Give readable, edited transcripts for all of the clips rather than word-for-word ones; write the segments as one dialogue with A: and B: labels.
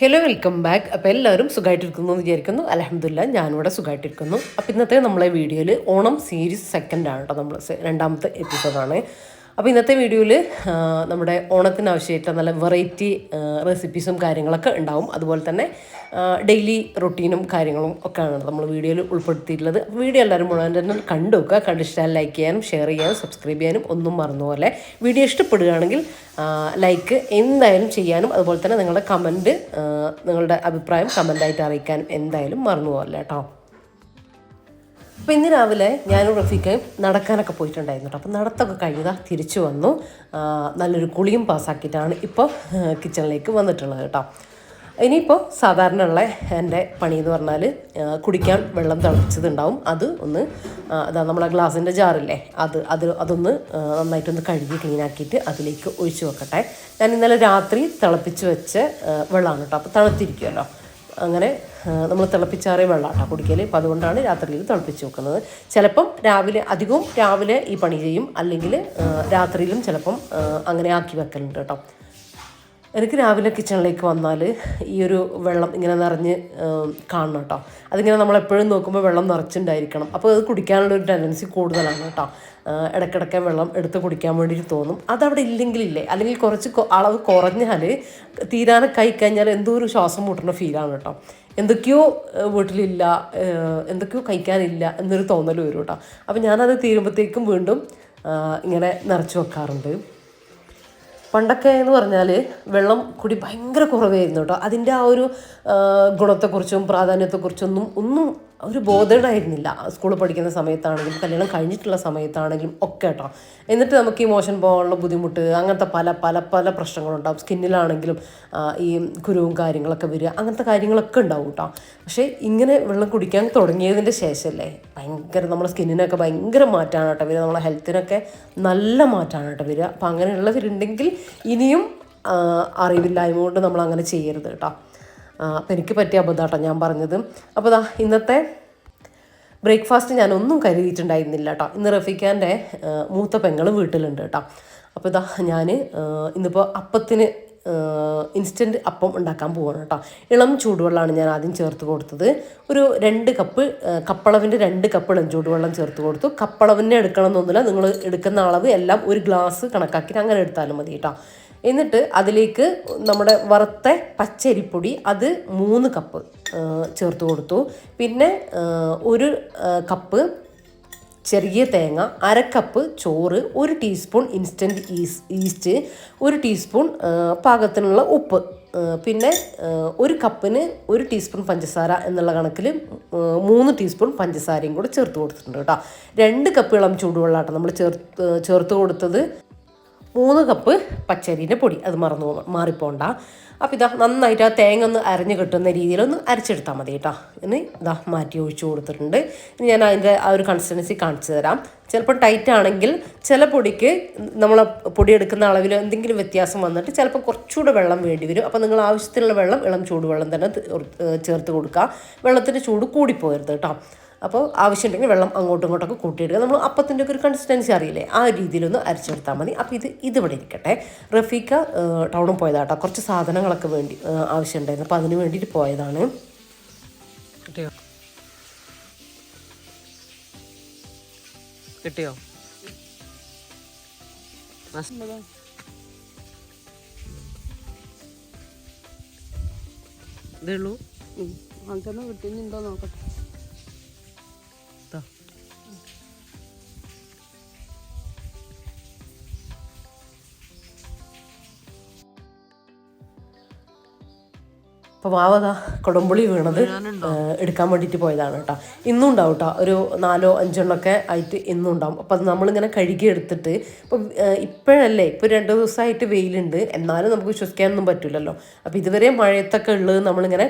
A: Hello, welcome back. അപ്പോൾ എല്ലാവരും സുഖമായിട്ടിരിക്കുന്നു എന്ന് വിചാരിക്കുന്നു. അൽഹംദുലില്ലാ ഞാനിവിടെ സുഖമായിട്ടിരിക്കുന്നു. അപ്പോൾ ഇന്നത്തെ നമ്മളെ വീഡിയോയിൽ ഓണം സീരീസ് സെക്കൻഡാണ് കേട്ടോ, നമ്മൾ രണ്ടാമത്തെ എപ്പിസോഡാണ്. അപ്പോൾ ഇന്നത്തെ വീഡിയോയിൽ നമ്മുടെ ഓണത്തിന് ആവശ്യമായിട്ടുള്ള നല്ല വെറൈറ്റി റെസിപ്പീസും കാര്യങ്ങളൊക്കെ ഉണ്ടാവും. അതുപോലെ തന്നെ ഡെയിലി റൊട്ടീനും കാര്യങ്ങളും ഒക്കെയാണ് നമ്മൾ വീഡിയോയിൽ ഉൾപ്പെടുത്തിയിട്ടുള്ളത്. വീഡിയോ എല്ലാവരും മുഴുവൻ തന്നെ കണ്ടു വെക്കുക. കണ്ടിഷ്ടം ലൈക്ക് ചെയ്യാനും ഷെയർ ചെയ്യാനും സബ്സ്ക്രൈബ് ചെയ്യാനും ഒന്നും മറന്നുപോലെ. വീഡിയോ ഇഷ്ടപ്പെടുകയാണെങ്കിൽ ലൈക്ക് എന്തായാലും ചെയ്യാനും അതുപോലെ തന്നെ നിങ്ങളുടെ കമൻറ്റ്, നിങ്ങളുടെ അഭിപ്രായം കമൻ്റായിട്ട് അറിയിക്കാനും എന്തായാലും മറന്നുപോലെ കേട്ടോ. അപ്പോൾ ഇന്ന് രാവിലെ ഞാനും റഫീഖയും നടക്കാനൊക്കെ പോയിട്ടുണ്ടായിരുന്നു കേട്ടോ. അപ്പോൾ നടത്തൊക്കെ കഴിഞ്ഞതാ തിരിച്ചു വന്നു. നല്ലൊരു കുളിയും പാസ്സാക്കിയിട്ടാണ് ഇപ്പോൾ കിച്ചണിലേക്ക് വന്നിട്ടുള്ളത് കേട്ടോ. ഇനിയിപ്പോൾ സാധാരണ ഉള്ള എൻ്റെ പണി എന്ന് പറഞ്ഞാൽ കുടിക്കാൻ വെള്ളം തിളപ്പിച്ചതുണ്ടാവും. അത് ഒന്ന് അതാ നമ്മളെ ഗ്ലാസിൻ്റെ ജാറില്ലേ, അതൊന്ന് നന്നായിട്ടൊന്ന് കഴുകി ക്ലീനാക്കിയിട്ട് അതിലേക്ക് ഒഴിച്ച് വെക്കട്ടെ. ഞാൻ ഇന്നലെ രാത്രി തിളപ്പിച്ച് വെച്ച വെള്ളമാണ് കേട്ടോ. അപ്പോൾ തണുത്തിരിക്കുമല്ലോ, അങ്ങനെ നമ്മൾ തിളപ്പിച്ചാറിയ വെള്ളമാട്ടോ കുടിക്കൽ. അപ്പോൾ അതുകൊണ്ടാണ് രാത്രിയിൽ തിളപ്പിച്ച് വെക്കുന്നത്. ചിലപ്പം അധികവും രാവിലെ ഈ പണി ചെയ്യും, അല്ലെങ്കിൽ രാത്രിയിലും ചിലപ്പം അങ്ങനെ ആക്കി വെക്കലുണ്ട് കേട്ടോ. എനിക്ക് രാവിലെ കിച്ചണിലേക്ക് വന്നാൽ ഈ ഒരു വെള്ളം ഇങ്ങനെ നിറഞ്ഞ് കാണണം കേട്ടോ. അതിങ്ങനെ നമ്മളെപ്പോഴും നോക്കുമ്പോൾ വെള്ളം നിറച്ചുണ്ടായിരിക്കണം. അപ്പോൾ അത് കുടിക്കാനുള്ളൊരു ടെൻഡൻസി കൂടുതലാണ് കേട്ടോ. ഇടയ്ക്കിടയ്ക്ക് വെള്ളം എടുത്ത് കുടിക്കാൻ വേണ്ടിയിട്ട് തോന്നും. അതവിടെ ഇല്ലെങ്കിലില്ലേ, അല്ലെങ്കിൽ കുറച്ച് അളവ് കുറഞ്ഞാൽ തീരാനൊക്കെ കഴിക്കഴിഞ്ഞാൽ എന്തോ ഒരു ശ്വാസം മുട്ടുന്ന ഫീലാണ് കേട്ടോ. എന്തൊക്കെയോ വീട്ടിലില്ല, എന്തൊക്കെയോ കഴിക്കാനില്ല എന്നൊരു തോന്നൽ വരും കേട്ടോ. അപ്പോൾ ഞാനത് തീരുമ്പോഴത്തേക്കും വീണ്ടും ഇങ്ങനെ നിറച്ച് വെക്കാറുണ്ട്. പണ്ടൊക്കെ എന്ന് പറഞ്ഞാൽ വെള്ളം കുടി ഭയങ്കര കുറവായിരുന്നു കേട്ടോ. അതിൻ്റെ ആ ഒരു ഗുണത്തെക്കുറിച്ചും പ്രാധാന്യത്തെക്കുറിച്ചൊന്നും ഒരു ബോധേഡായിരുന്നില്ല. സ്കൂളിൽ പഠിക്കുന്ന സമയത്താണെങ്കിലും കല്യാണം കഴിഞ്ഞിട്ടുള്ള സമയത്താണെങ്കിലും ഒക്കെ കേട്ടോ. എന്നിട്ട് നമുക്ക് ഈ മോഷൻ പോകാനുള്ള ബുദ്ധിമുട്ട്, അങ്ങനത്തെ പല പല പല പ്രശ്നങ്ങളുണ്ടാവും. സ്കിന്നിലാണെങ്കിലും ഈ കുരുവും കാര്യങ്ങളൊക്കെ വരിക, അങ്ങനത്തെ കാര്യങ്ങളൊക്കെ ഉണ്ടാവും കേട്ടോ. പക്ഷേ ഇങ്ങനെ വെള്ളം കുടിക്കാൻ തുടങ്ങിയതിൻ്റെ ശേഷമല്ലേ ഭയങ്കര നമ്മുടെ സ്കിന്നിനൊക്കെ ഭയങ്കര മാറ്റമാണ് കേട്ടോ വരിക, നമ്മളെ ഹെൽത്തിനൊക്കെ നല്ല മാറ്റമാണ് കേട്ടോ വരിക. അപ്പം അങ്ങനെയുള്ളവരുണ്ടെങ്കിൽ ഇനിയും അറിവില്ലായ്മ കൊണ്ട് നമ്മൾ അങ്ങനെ ചെയ്യരുത് കേട്ടോ. അപ്പം എനിക്ക് പറ്റിയ അബദ്ധമാട്ടോ ഞാൻ പറഞ്ഞത്. അപ്പോൾ ഇന്നത്തെ ബ്രേക്ക്ഫാസ്റ്റ് ഞാനൊന്നും കരുതിയിട്ടുണ്ടായിരുന്നില്ല കേട്ടോ. ഇന്ന് റഫീഖാൻ്റെ മൂത്ത പെങ്ങൾ വീട്ടിലുണ്ട് കേട്ടോ. അപ്പോൾ ഞാൻ ഇന്നിപ്പോൾ അപ്പത്തിന് ഇൻസ്റ്റൻറ്റ് അപ്പം ഉണ്ടാക്കാൻ പോവാണ് കേട്ടോ. ഇളം ചൂടുവെള്ളമാണ് ഞാൻ ആദ്യം ചേർത്ത് കൊടുത്തത്. ഒരു 2 കപ്പ് കപ്പളവിൻ്റെ 2 കപ്പ് ഇളം ചൂടുവെള്ളം ചേർത്ത് കൊടുത്തു. കപ്പളവിനെ എടുക്കണം എന്നൊന്നുമില്ല, നിങ്ങൾ എടുക്കുന്ന അളവ് എല്ലാം ഒരു ഗ്ലാസ് കണക്കാക്കിയിട്ട് അങ്ങനെ എടുത്താലും മതി കേട്ടോ. എന്നിട്ട് അതിലേക്ക് നമ്മുടെ വറുത്ത പച്ചരിപ്പൊടി അത് 3 കപ്പ് ചേർത്ത് കൊടുത്തു. പിന്നെ 1 കപ്പ് ചെറിയ തേങ്ങ, 1/2 കപ്പ് ചോറ്, 1 ടീസ്പൂൺ ഇൻസ്റ്റൻറ്റ് ഈസ്റ്റ്, 1 ടീസ്പൂൺ പാകത്തിനുള്ള ഉപ്പ്, പിന്നെ 1 കപ്പിന് 1 ടീസ്പൂൺ പഞ്ചസാര എന്നുള്ള കണക്കിൽ 3 ടീസ്പൂൺ പഞ്ചസാരയും കൂടെ ചേർത്ത് കൊടുത്തിട്ടുണ്ട് കേട്ടോ. 2 കപ്പ് ഇളം ചൂടുവെള്ളമാട്ടോ നമ്മൾ ചേർത്ത് കൊടുത്തത്. 3 കപ്പ് പച്ചരിൻ്റെ പൊടി, അത് മാറിപ്പോണ്ട. അപ്പോൾ നന്നായിട്ട് ആ തേങ്ങ ഒന്ന് അരഞ്ഞ് കിട്ടുന്ന രീതിയിലൊന്ന് അരച്ചെടുത്താൽ മതി കേട്ടോ. ഇനി മാറ്റി ഒഴിച്ചു കൊടുത്തിട്ടുണ്ട്. ഇനി ഞാൻ അതിൻ്റെ ആ ഒരു കൺസിസ്റ്റൻസി കാണിച്ചു തരാം. ചിലപ്പോൾ ടൈറ്റ് ആണെങ്കിൽ ചില പൊടിക്ക് നമ്മൾ പൊടി എടുക്കുന്ന അളവിൽ എന്തെങ്കിലും വ്യത്യാസം വന്നിട്ട് ചിലപ്പോൾ കുറച്ചുകൂടെ വെള്ളം വേണ്ടി വരും. അപ്പോൾ നിങ്ങൾ ആവശ്യത്തിനുള്ള വെള്ളം ഇളം ചൂടുവെള്ളം തന്നെ ചേർത്ത് കൊടുക്കുക. വെള്ളത്തിൻ്റെ ചൂട് കൂടിപ്പോകരുത് കേട്ടോ. അപ്പോൾ ആവശ്യമുണ്ടെങ്കിൽ വെള്ളം അങ്ങോട്ടും ഇങ്ങോട്ടൊക്കെ കൂട്ടിയിടുക. നമ്മൾ അപ്പത്തിൻ്റെ ഒക്കെ ഒരു കൺസിസ്റ്റൻസി അറിയില്ലേ, ആ രീതിയിലൊന്ന് അരച്ചെടുത്താൽ മതി. അപ്പോൾ ഇതിവിടെ ഇരിക്കട്ടെ. റഫീഖ ടൗണിൽ പോയതാട്ടോ, കുറച്ച് സാധനങ്ങളൊക്കെ ആവശ്യമുണ്ടായിരുന്നു. അപ്പോൾ അതിന് വേണ്ടിയിട്ട് പോയതാണ്. കിട്ടിയോ ഇതേ ഉള്ളൂ.
B: അങ്ങനെ കിട്ടുന്നുണ്ടോ നോക്കട്ടെ.
A: അപ്പോൾ വാവതാ കുടംപുളി വീണത് എടുക്കാൻ വേണ്ടിയിട്ട് പോയതാണ് കേട്ടോ. ഇന്നും ഉണ്ടാവും കേട്ടോ, ഒരു 4-5 ആയിട്ട് ഇന്നും ഉണ്ടാവും. അപ്പോൾ അത് നമ്മളിങ്ങനെ കഴുകി എടുത്തിട്ട് ഇപ്പം ഇപ്പോഴല്ലേ, ഇപ്പോൾ 2 ദിവസമായിട്ട് വെയിലുണ്ട്, എന്നാലും നമുക്ക് വിശ്വസിക്കാനൊന്നും പറ്റില്ലല്ലോ. അപ്പോൾ ഇതുവരെ മഴയത്തൊക്കെ ഉള്ളത് നമ്മളിങ്ങനെ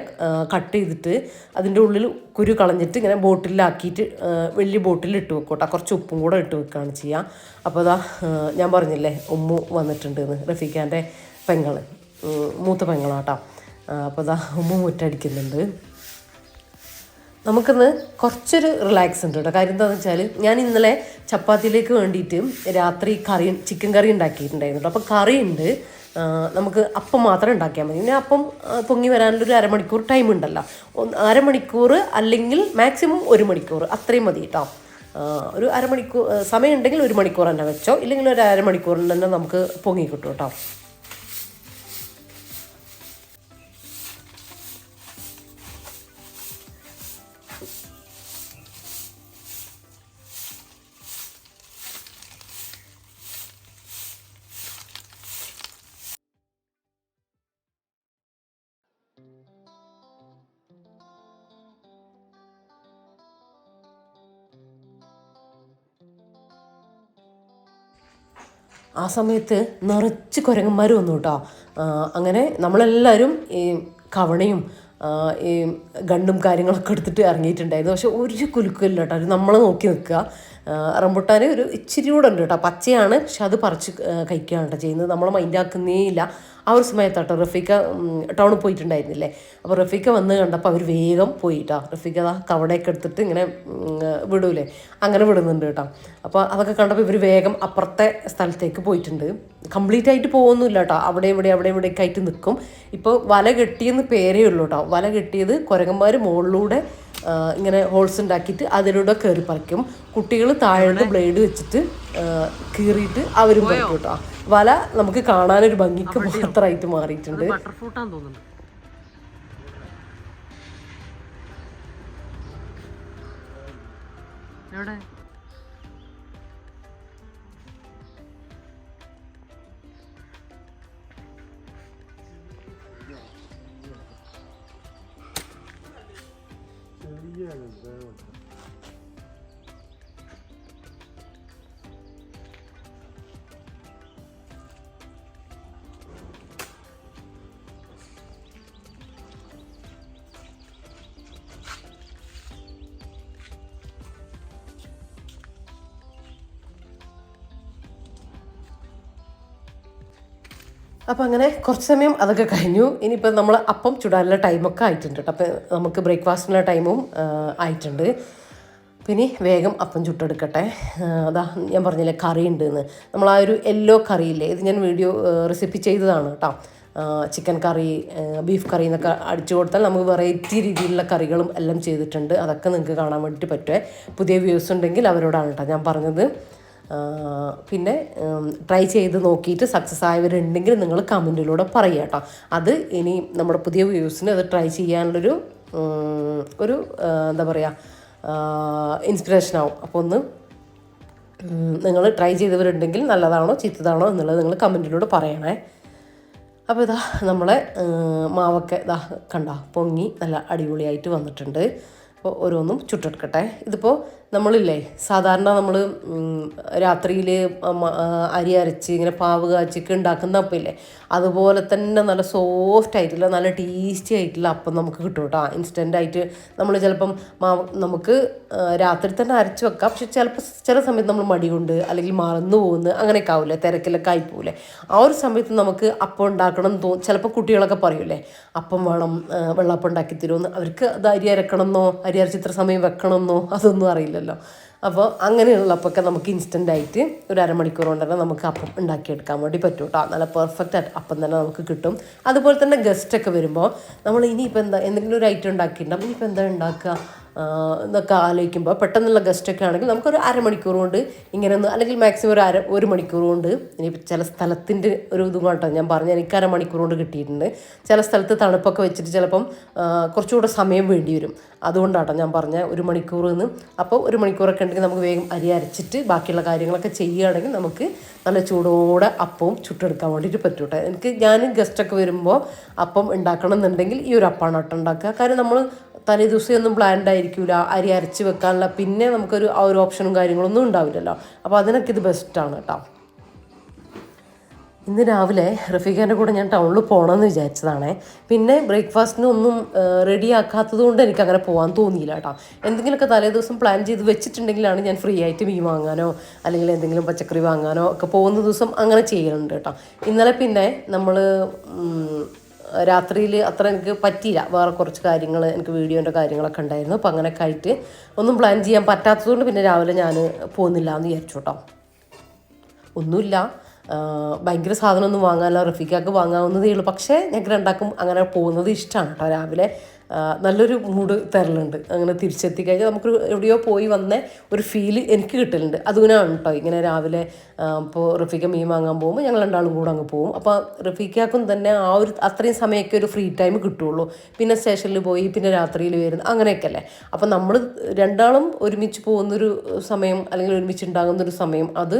A: കട്ട് ചെയ്തിട്ട് അതിൻ്റെ ഉള്ളിൽ കുരു കളഞ്ഞിട്ട് ഇങ്ങനെ ബോട്ടിലാക്കിയിട്ട് വലിയ ബോട്ടിൽ ഇട്ട് വെക്കും കേട്ടോ. കുറച്ച് ഉപ്പും കൂടെ ഇട്ട് വെക്കുകയാണ് ചെയ്യുക. അപ്പോൾ അതാ ഞാൻ പറഞ്ഞില്ലേ ഉമ്മു വന്നിട്ടുണ്ടെന്ന്, റഫീഖാൻ്റെ പെങ്ങൾ, മൂത്ത പെങ്ങളാട്ടോ. അപ്പോൾ അതാ ഉമ്മ മുറ്റടിക്കുന്നുണ്ട്. നമുക്കിന്ന് കുറച്ചൊരു റിലാക്സ് ഉണ്ട് കേട്ടോ. കാര്യം എന്താണെന്ന് വെച്ചാൽ ഞാൻ ഇന്നലെ ചപ്പാത്തിയിലേക്ക് വേണ്ടിയിട്ട് രാത്രി ചിക്കൻ കറി ഉണ്ടാക്കിയിട്ടുണ്ടായിരുന്നു. അപ്പോൾ കറി ഉണ്ട്, നമുക്ക് അപ്പം മാത്രം ഉണ്ടാക്കിയാൽ മതി. പിന്നെ അപ്പം പൊങ്ങി വരാനുള്ളൊരു അരമണിക്കൂർ ടൈം ഉണ്ടല്ലോ, അരമണിക്കൂർ അല്ലെങ്കിൽ മാക്സിമം 1 മണിക്കൂർ അത്രയും മതി കേട്ടോ. ഒരു അരമണിക്കൂർ സമയം ഉണ്ടെങ്കിൽ 1 മണിക്കൂർ തന്നെ വെച്ചോ, ഇല്ലെങ്കിൽ ഒരു അരമണിക്കൂറിൽ തന്നെ നമുക്ക് പൊങ്ങി കിട്ടും കേട്ടോ. ആ സമയത്ത് നിറച്ച് കുരങ്ങന്മാർ വന്നു കേട്ടോ. അങ്ങനെ നമ്മളെല്ലാവരും ഈ കവണയും ഈ ഗണ്ടും കാര്യങ്ങളൊക്കെ എടുത്തിട്ട് ഇറങ്ങിയിട്ടുണ്ടായിരുന്നു. പക്ഷെ ഒരു കുലുക്കില്ല കേട്ടോ, അവർ നമ്മളെ നോക്കി നിൽക്കുക. റംബുട്ടാൻ ഒരു ഇച്ചിരി കൂടെ ഉണ്ട് കേട്ടോ, പച്ചയാണ്, പക്ഷെ അത് പറിച്ച് കഴിക്കുകയാണ് കേട്ടോ ചെയ്യുന്നത്. നമ്മളെ മൈൻഡാക്കുന്നേ ഇല്ല. ആ ഒരു സമയത്താട്ടോ റഫീഖ ടൗണിൽ പോയിട്ടുണ്ടായിരുന്നില്ലേ, അപ്പോൾ റഫീഖ വന്ന് കണ്ടപ്പോൾ അവർ വേഗം പോയിട്ടാ. റഫീഖ അതാ കവടയൊക്കെ എടുത്തിട്ട് ഇങ്ങനെ വിടൂലേ, അങ്ങനെ വിടുന്നുണ്ട് കേട്ടോ. അപ്പോൾ അതൊക്കെ കണ്ടപ്പോൾ ഇവർ വേഗം അപ്പുറത്തെ സ്ഥലത്തേക്ക് പോയിട്ടുണ്ട്. കംപ്ലീറ്റ് ആയിട്ട് പോകുന്നില്ല കേട്ടോ, അവിടെ ഇവിടെയൊക്കെ ആയിട്ട് നിൽക്കും. ഇപ്പോൾ വല കെട്ടിയെന്ന് പേരേ ഉള്ളൂ കേട്ടോ. വല കെട്ടിയത് കുരങ്ങന്മാർ മുകളിലൂടെ ഇങ്ങനെ ഹോൾസ് ഉണ്ടാക്കിയിട്ട് അതിലൂടെ കയറി പറിക്കും. കുട്ടികൾ താഴെ ബ്ലേഡ് വെച്ചിട്ട് കീറിയിട്ട് അവരും പറിക്കും കേട്ടോ. വല നമുക്ക് കാണാനൊരു ഭംഗിക്ക് മാത്രമായിട്ട് മാറിയിട്ടുണ്ട്. അപ്പോൾ അങ്ങനെ കുറച്ച് സമയം അതൊക്കെ കഴിഞ്ഞു. ഇനിയിപ്പോൾ നമ്മൾ അപ്പം ചുടാനുള്ള ടൈമൊക്കെ ആയിട്ടുണ്ട് കേട്ടോ. അപ്പോൾ നമുക്ക് ബ്രേക്ക്ഫാസ്റ്റിനുള്ള ടൈമും ആയിട്ടുണ്ട്. പിന്നെ വേഗം അപ്പം ചുട്ടെടുക്കട്ടെ. അതാ ഞാൻ പറഞ്ഞില്ലേ കറി ഉണ്ടെന്ന്, നമ്മൾ ആ ഒരു യെല്ലോ കറിയില്ലേ, ഇത് ഞാൻ വീഡിയോ റെസിപ്പി ചെയ്തതാണ് കേട്ടോ. ചിക്കൻ കറി, ബീഫ് കറി എന്നൊക്കെ അടിച്ചു കൊടുത്താൽ നമുക്ക് വെറൈറ്റി രീതിയിലുള്ള കറികളും എല്ലാം ചെയ്തിട്ടുണ്ട്. അതൊക്കെ നിങ്ങൾക്ക് കാണാൻ വേണ്ടിയിട്ട് പറ്റുമേ. പുതിയ വ്യൂസ് ഉണ്ടെങ്കിൽ അവരോടാണ് കേട്ടോ ഞാൻ പറഞ്ഞത്. പിന്നെ ട്രൈ ചെയ്ത് നോക്കിയിട്ട് സക്സസ് ആയവരുണ്ടെങ്കിൽ നിങ്ങൾ കമൻറ്റിലൂടെ പറയുക കേട്ടോ. അത് ഇനി നമ്മുടെ പുതിയ വ്യൂസിന് അത് ട്രൈ ചെയ്യാനുള്ളൊരു എന്താ പറയുക ഇൻസ്പിറേഷനാവും. അപ്പോൾ ഒന്ന് നിങ്ങൾ ട്രൈ ചെയ്തവരുണ്ടെങ്കിൽ നല്ലതാണോ ചീത്തതാണോ എന്നുള്ളത് നിങ്ങൾ കമൻറ്റിലൂടെ പറയണേ. അപ്പോൾ ഇതാ നമ്മളെ മാവൊക്കെ ഇതാ കണ്ട പൊങ്ങി നല്ല അടിപൊളിയായിട്ട് വന്നിട്ടുണ്ട്. അപ്പോൾ ഓരോന്നും ചുട്ടെടുക്കട്ടെ. ഇതിപ്പോൾ നമ്മളില്ലേ സാധാരണ നമ്മൾ രാത്രിയിൽ അരി അരച്ച് ഇങ്ങനെ പാവ് കാച്ചിക്ക് ഉണ്ടാക്കുന്ന അപ്പം ഇല്ലേ, അതുപോലെ തന്നെ നല്ല സോഫ്റ്റ് ആയിട്ടുള്ള നല്ല ടേസ്റ്റി ആയിട്ടുള്ള അപ്പം നമുക്ക് കിട്ടും കേട്ടോ. ഇൻസ്റ്റൻ്റായിട്ട് നമ്മൾ ചിലപ്പം നമുക്ക് രാത്രി തന്നെ അരച്ച് വെക്കാം. പക്ഷെ ചില സമയത്ത് നമ്മൾ മടി കൊണ്ട് അല്ലെങ്കിൽ മറന്നു പോകുന്നു അങ്ങനെയൊക്കെ ആവില്ലേ, തിരക്കിലൊക്കെ ആയി പോകില്ലേ. ആ ഒരു സമയത്ത് നമുക്ക് അപ്പം ഉണ്ടാക്കണം എന്ന് തോന്നും. ചിലപ്പോൾ കുട്ടികളൊക്കെ പറയൂലേ അപ്പം വേണം, വെള്ളപ്പം ഉണ്ടാക്കി തരുമെന്ന്. അവർക്ക് അത് അരി അരക്കണമെന്നോ അരി അരച്ച് ഇത്ര സമയം വെക്കണമെന്നോ അതൊന്നും അറിയില്ലല്ലോ. അപ്പോൾ അങ്ങനെയുള്ളപ്പൊക്കെ നമുക്ക് ഇൻസ്റ്റൻ്റായിട്ട് ഒരു അരമണിക്കൂർ കൊണ്ട് തന്നെ നമുക്ക് അപ്പം ഉണ്ടാക്കിയെടുക്കാൻ വേണ്ടി പറ്റും കേട്ടോ. നല്ല പെർഫെക്റ്റ് അപ്പം തന്നെ നമുക്ക് കിട്ടും. അതുപോലെ തന്നെ ഗസ്റ്റൊക്കെ വരുമ്പോൾ നമ്മൾ ഇനിയിപ്പോൾ എന്തെങ്കിലും ഒരു ഐറ്റം ഉണ്ടാക്കിയിട്ടുണ്ടാകും. ഇനിയിപ്പോൾ എന്താ ഉണ്ടാക്കുക, എന്നൊക്കെ ആലോചിക്കുമ്പോൾ പെട്ടെന്നുള്ള ഗസ്റ്റൊക്കെ ആണെങ്കിൽ നമുക്കൊരു അരമണിക്കൂർ കൊണ്ട് ഇങ്ങനെ ഒന്ന്, അല്ലെങ്കിൽ മാക്സിമം ഒരു മണിക്കൂർ കൊണ്ട്. ഇനി ചില സ്ഥലത്തിൻ്റെ ഒരു ഇതും കേട്ടോ ഞാൻ പറഞ്ഞാൽ, എനിക്ക് അരമണിക്കൂർ കൊണ്ട് കിട്ടിയിട്ടുണ്ട്. ചില സ്ഥലത്ത് തണുപ്പൊക്കെ വെച്ചിട്ട് ചിലപ്പം കുറച്ചുകൂടെ സമയം വേണ്ടി വരും. അതുകൊണ്ടാട്ടോ ഞാൻ പറഞ്ഞ ഒരു മണിക്കൂർ നിന്ന്. അപ്പോൾ ഒരു മണിക്കൂറൊക്കെ ഉണ്ടെങ്കിൽ നമുക്ക് വേഗം അരി അരച്ചിട്ട് ബാക്കിയുള്ള കാര്യങ്ങളൊക്കെ ചെയ്യുകയാണെങ്കിൽ നമുക്ക് നല്ല ചൂടോടെ അപ്പവും ചുട്ടെടുക്കാൻ വേണ്ടിയിട്ട് പറ്റും കേട്ടോ. ഞാൻ ഗസ്റ്റൊക്കെ വരുമ്പോൾ അപ്പം ഉണ്ടാക്കണം എന്നുണ്ടെങ്കിൽ ഈ ഒരു അപ്പമാണ് കേട്ടോ ഉണ്ടാക്കുക. കാര്യം നമ്മൾ തലേ ദിവസം ഒന്നും പ്ലാൻഡ് ആയിരിക്കില്ല അരി അരച്ച് വെക്കാനുള്ള, പിന്നെ നമുക്കൊരു ആ ഒരു ഓപ്ഷനും കാര്യങ്ങളൊന്നും ഉണ്ടാവില്ലല്ലോ. അപ്പോൾ അതിനൊക്കെ ഇത് ബെസ്റ്റാണ് കേട്ടോ. ഇന്ന് രാവിലെ റഫീഖാൻ്റെ കൂടെ ഞാൻ ടൗണിൽ പോകണമെന്ന് വിചാരിച്ചതാണ്. പിന്നെ ബ്രേക്ക്ഫാസ്റ്റിനൊന്നും റെഡി ആക്കാത്തത് കൊണ്ട് എനിക്കങ്ങനെ പോകാൻ തോന്നിയില്ല കേട്ടോ. എന്തെങ്കിലുമൊക്കെ തലേ ദിവസം പ്ലാൻ ചെയ്ത് വെച്ചിട്ടുണ്ടെങ്കിലാണ് ഞാൻ ഫ്രീ ആയിട്ട് മീൻ വാങ്ങാനോ അല്ലെങ്കിൽ എന്തെങ്കിലും പച്ചക്കറി വാങ്ങാനോ ഒക്കെ പോകുന്ന ദിവസം അങ്ങനെ ചെയ്യുന്നുണ്ട് കേട്ടോ. ഇന്നലെ പിന്നെ നമ്മൾ രാത്രിയിൽ അത്ര എനിക്ക് പറ്റിയില്ല, വേറെ കുറച്ച് കാര്യങ്ങൾ, എനിക്ക് വീഡിയോൻ്റെ കാര്യങ്ങളൊക്കെ ഉണ്ടായിരുന്നു. അപ്പോൾ അങ്ങനെയൊക്കെ ആയിട്ട് ഒന്നും പ്ലാൻ ചെയ്യാൻ പറ്റാത്തതുകൊണ്ട് പിന്നെ രാവിലെ ഞാൻ പോകുന്നില്ല എന്ന് വിചാരിച്ചു കേട്ടോ. ഒന്നുമില്ല, ഭയങ്കര സാധനമൊന്നും വാങ്ങാനല്ല, റഫീഖാക്ക് വാങ്ങാവുന്നതേ ഉള്ളൂ. പക്ഷേ ഞങ്ങൾക്ക് രണ്ടാക്കും അങ്ങനെ പോകുന്നത് ഇഷ്ടമാണ് കേട്ടോ. രാവിലെ നല്ലൊരു മൂഡ് തരലുണ്ട്. അങ്ങനെ തിരിച്ചെത്തി കഴിഞ്ഞാൽ നമുക്ക് എവിടെയോ പോയി വന്ന ഒരു ഫീല് എനിക്ക് കിട്ടലുണ്ട്. അതുകൊണ്ടാണ് കേട്ടോ ഇങ്ങനെ രാവിലെ ഇപ്പോൾ റഫീഖ മീൻ വാങ്ങാൻ പോകുമ്പോൾ ഞങ്ങൾ രണ്ടാളും കൂടെ അങ്ങ് പോകും. അപ്പോൾ റഫീഖാക്കും തന്നെ ആ ഒരു അത്രയും സമയമൊക്കെ ഒരു ഫ്രീ ടൈം കിട്ടുള്ളൂ. പിന്നെ സ്റ്റേഷനിൽ പോയി പിന്നെ രാത്രിയിൽ വരുന്ന അങ്ങനെയൊക്കെ അല്ലേ. അപ്പോൾ നമ്മൾ രണ്ടാളും ഒരുമിച്ച് പോകുന്നൊരു സമയം അല്ലെങ്കിൽ ഒരുമിച്ച് ഉണ്ടാകുന്നൊരു സമയം അത്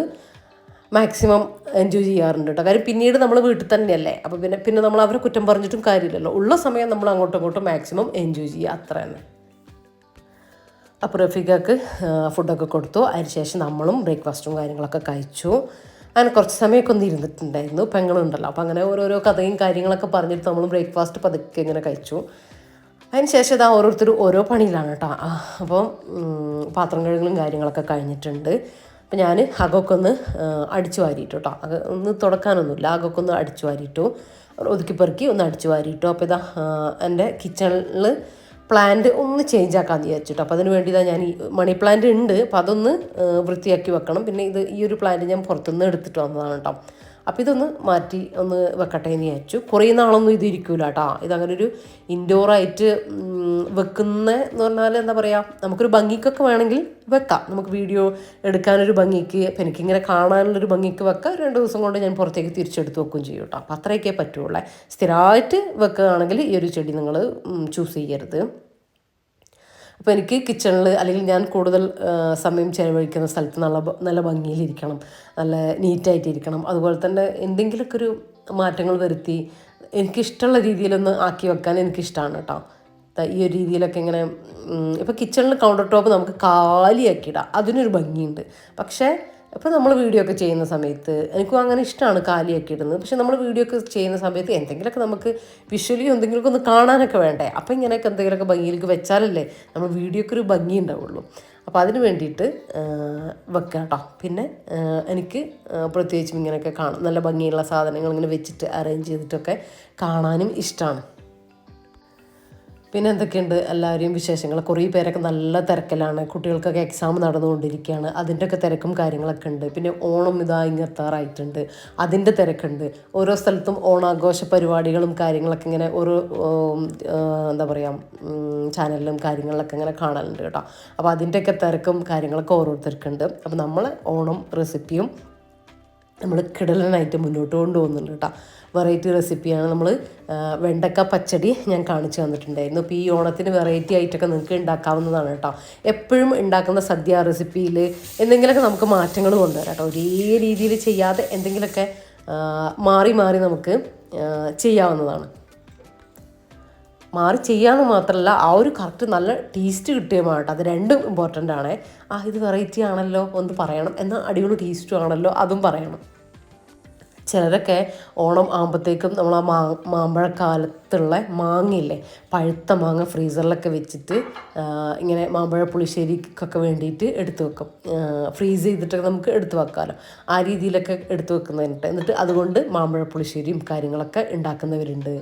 A: മാക്സിമം എൻജോയ് ചെയ്യാറുണ്ട് കേട്ടോ. കാര്യം പിന്നീട് നമ്മൾ വീട്ടിൽ തന്നെയല്ലേ. അപ്പോൾ പിന്നെ നമ്മൾ അവരെ കുറ്റം പറഞ്ഞിട്ടും കാര്യമില്ലല്ലോ. ഉള്ള സമയം നമ്മൾ അങ്ങോട്ടും ഇങ്ങോട്ടും മാക്സിമം എൻജോയ് ചെയ്യുക, അത്ര തന്നെ. അപ്പോൾ റഫീഖാക്ക് ഫുഡൊക്കെ കൊടുത്തു. അതിനുശേഷം നമ്മളും ബ്രേക്ക്ഫാസ്റ്റും കാര്യങ്ങളൊക്കെ കഴിച്ചു. അങ്ങനെ കുറച്ച് സമയമൊക്കെ ഒന്ന് ഇരുന്നിട്ടുണ്ടായിരുന്നു. പെങ്ങളുണ്ടല്ലോ, അപ്പോൾ അങ്ങനെ ഓരോരോ കഥയും കാര്യങ്ങളൊക്കെ പറഞ്ഞിട്ട് നമ്മൾ ബ്രേക്ക്ഫാസ്റ്റ് പതുക്കെ ഇങ്ങനെ കഴിച്ചു. അതിനുശേഷം ഇതാ ഓരോരുത്തരും ഓരോ പണിയിലാണ് കേട്ടോ. അപ്പം പാത്രം കഴുകലും കാര്യങ്ങളൊക്കെ കഴിഞ്ഞിട്ടുണ്ട്. അപ്പം ഞാൻ അകമൊക്കെ ഒന്ന് അടിച്ചു വാരിയിട്ടു കേട്ടോ. ഒന്ന് തുടക്കാനൊന്നുമില്ല, അകമൊക്കെ ഒന്ന് അടിച്ചു വാരിയിട്ടു, ഒതുക്കി പെറുക്കി ഒന്ന് അടിച്ചു വാരിയിട്ടു. അപ്പോൾ ഇതാ എൻ്റെ കിച്ചണിൽ പ്ലാന്റ് ഒന്ന് ചേഞ്ച് ആക്കാമെന്ന് വിചാരിച്ചിട്ടോ. അപ്പോൾ അതിന് വേണ്ടി ഞാൻ ഈ മണി പ്ലാന്റ് ഉണ്ട്, അപ്പോൾ അതൊന്ന് വൃത്തിയാക്കി വെക്കണം. പിന്നെ ഈ ഒരു പ്ലാന്റ് ഞാൻ പുറത്തുനിന്ന് എടുത്തിട്ട് വന്നതാണ് കേട്ടോ. അപ്പോൾ ഇതൊന്ന് മാറ്റി ഒന്ന് വെക്കട്ടെ എന്ന് വിചാരിച്ചു. കുറേ നാളൊന്നും ഇത് ഇരിക്കില്ല കേട്ടോ. ഇതങ്ങനെ ഒരു ഇൻഡോറായിട്ട് വെക്കുന്ന എന്ന് പറഞ്ഞാൽ എന്താ പറയുക, നമുക്കൊരു ഭംഗിക്കൊക്കെ വേണമെങ്കിൽ വെക്കാം. നമുക്ക് വീഡിയോ എടുക്കാനൊരു ഭംഗിക്ക്, അപ്പം എനിക്കിങ്ങനെ കാണാനുള്ളൊരു ഭംഗിക്ക് വെക്കാം. 2 ദിവസം കൊണ്ട് ഞാൻ പുറത്തേക്ക് തിരിച്ചെടുത്ത് വെക്കുകയും ചെയ്യും കേട്ടോ. അപ്പോൾ അത്രയൊക്കെ പറ്റുള്ളൂ. സ്ഥിരമായിട്ട് വെക്കുകയാണെങ്കിൽ ഈ ഒരു ചെടി നിങ്ങൾ ചൂസ് ചെയ്യരുത്. അപ്പോൾ എനിക്ക് കിച്ചണിൽ അല്ലെങ്കിൽ ഞാൻ കൂടുതൽ സമയം ചിലവഴിക്കുന്ന സ്ഥലത്ത് നല്ല ഭംഗിയിലിരിക്കണം, നല്ല നീറ്റായിട്ടിരിക്കണം. അതുപോലെ തന്നെ എന്തെങ്കിലുമൊക്കെ ഒരു മാറ്റങ്ങൾ വരുത്തി എനിക്കിഷ്ടമുള്ള രീതിയിലൊന്ന് ആക്കി വെക്കാൻ എനിക്കിഷ്ടമാണ് കേട്ടോ. ഈ ഒരു രീതിയിലൊക്കെ ഇങ്ങനെ ഇപ്പോൾ കിച്ചണിൽ കൗണ്ടർ ടോപ്പ് നമുക്ക് കാലിയാക്കിയിടാം, അതിനൊരു ഭംഗിയുണ്ട്. പക്ഷേ ഇപ്പോൾ നമ്മൾ വീഡിയോ ഒക്കെ ചെയ്യുന്ന സമയത്ത് എനിക്കും അങ്ങനെ ഇഷ്ടമാണ് കാലിയൊക്കെ ഇടുന്നത്. പക്ഷെ നമ്മൾ വീഡിയോ ഒക്കെ ചെയ്യുന്ന സമയത്ത് എന്തെങ്കിലുമൊക്കെ നമുക്ക് വിഷ്വലി എന്തെങ്കിലുമൊക്കെ ഒന്ന് കാണാനൊക്കെ വേണ്ടേ. അപ്പോൾ ഇങ്ങനെയൊക്കെ എന്തെങ്കിലുമൊക്കെ ഭംഗിയിലേക്ക് വെച്ചാലല്ലേ നമ്മൾ വീഡിയോക്ക് ഒരു ഭംഗി ഉണ്ടാവുള്ളൂ. അപ്പോൾ അതിന് വേണ്ടിയിട്ട് വെക്കുക കേട്ടോ. പിന്നെ എനിക്ക് പ്രത്യേകിച്ചും ഇങ്ങനെയൊക്കെ കാണാം, നല്ല ഭംഗിയുള്ള സാധനങ്ങൾ ഇങ്ങനെ വെച്ചിട്ട് അറേഞ്ച് ചെയ്തിട്ടൊക്കെ കാണാനും ഇഷ്ടമാണ്. പിന്നെ എന്തൊക്കെയുണ്ട് എല്ലാവരെയും വിശേഷങ്ങൾ. കുറേ പേരൊക്കെ നല്ല തിരക്കിലാണ്, കുട്ടികൾക്കൊക്കെ എക്സാം നടന്നുകൊണ്ടിരിക്കുകയാണ്, അതിൻ്റെയൊക്കെ തിരക്കും കാര്യങ്ങളൊക്കെ ഉണ്ട്. പിന്നെ ഓണം ഇതാ ഇങ്ങെത്താറായിട്ടുണ്ട്, അതിൻ്റെ തിരക്കുണ്ട്. ഓരോ സ്ഥലത്തും ഓണാഘോഷ പരിപാടികളും കാര്യങ്ങളൊക്കെ ഇങ്ങനെ ഓരോ എന്താ പറയുക ചാനലിലും കാര്യങ്ങളിലൊക്കെ ഇങ്ങനെ കാണലുണ്ട് കേട്ടോ. അപ്പോൾ അതിൻ്റെയൊക്കെ തിരക്കും കാര്യങ്ങളൊക്കെ ഓരോരുത്തർക്കുണ്ട്. അപ്പോൾ നമ്മൾ ഓണം റെസിപ്പിയും നമ്മൾ കിടലനായിട്ട് മുന്നോട്ട് കൊണ്ടുപോകുന്നുണ്ട് കേട്ടോ. വെറൈറ്റി റെസിപ്പിയാണ്. നമ്മൾ വെണ്ടക്ക പച്ചടി ഞാൻ കാണിച്ചു തന്നിട്ടുണ്ടായിരുന്നു. അപ്പോൾ ഈ ഓണത്തിന് വെറൈറ്റി ആയിട്ടൊക്കെ നിങ്ങൾക്ക് ഉണ്ടാക്കാവുന്നതാണ് കേട്ടോ. എപ്പോഴും ഉണ്ടാക്കുന്ന സദ്യ റെസിപ്പിയിൽ എന്തെങ്കിലുമൊക്കെ നമുക്ക് മാറ്റങ്ങൾ കൊണ്ടുവരാം കേട്ടോ. ഒരേ രീതിയിൽ ചെയ്യാതെ എന്തെങ്കിലുമൊക്കെ മാറി മാറി നമുക്ക് ചെയ്യാവുന്നതാണ്. മാറി ചെയ്യാമെന്ന് മാത്രമല്ല, ആ ഒരു കറക്റ്റ് നല്ല ടേസ്റ്റ് കിട്ടുകയുമാണ് കേട്ടോ. അത് രണ്ടും ഇമ്പോർട്ടൻ്റ് ആണ്. ഇത് വെറൈറ്റി ആണല്ലോ ഒന്ന് പറയണം, എന്നാൽ അടിപൊളി ടേസ്റ്റും ആണല്ലോ അതും പറയണം. ചിലരൊക്കെ ഓണം ആകുമ്പോഴത്തേക്കും നമ്മൾ ആ മാമ്പഴക്കാലത്തുള്ള മാങ്ങയില്ലേ, പഴുത്ത മാങ്ങ ഫ്രീസറിലൊക്കെ വെച്ചിട്ട് ഇങ്ങനെ മാമ്പഴ പുളിശ്ശേരിക്കൊക്കെ വേണ്ടിയിട്ട് എടുത്തു വെക്കും. ഫ്രീസ് ചെയ്തിട്ടൊക്കെ നമുക്ക് എടുത്തു വെക്കാമല്ലോ, ആ രീതിയിലൊക്കെ എടുത്തു വെക്കുന്നതിനിട്ട് എന്നിട്ട് അതുകൊണ്ട് മാമ്പഴ പുളിശ്ശേരിയും കാര്യങ്ങളൊക്കെ ഉണ്ടാക്കുന്നവരുണ്ട്.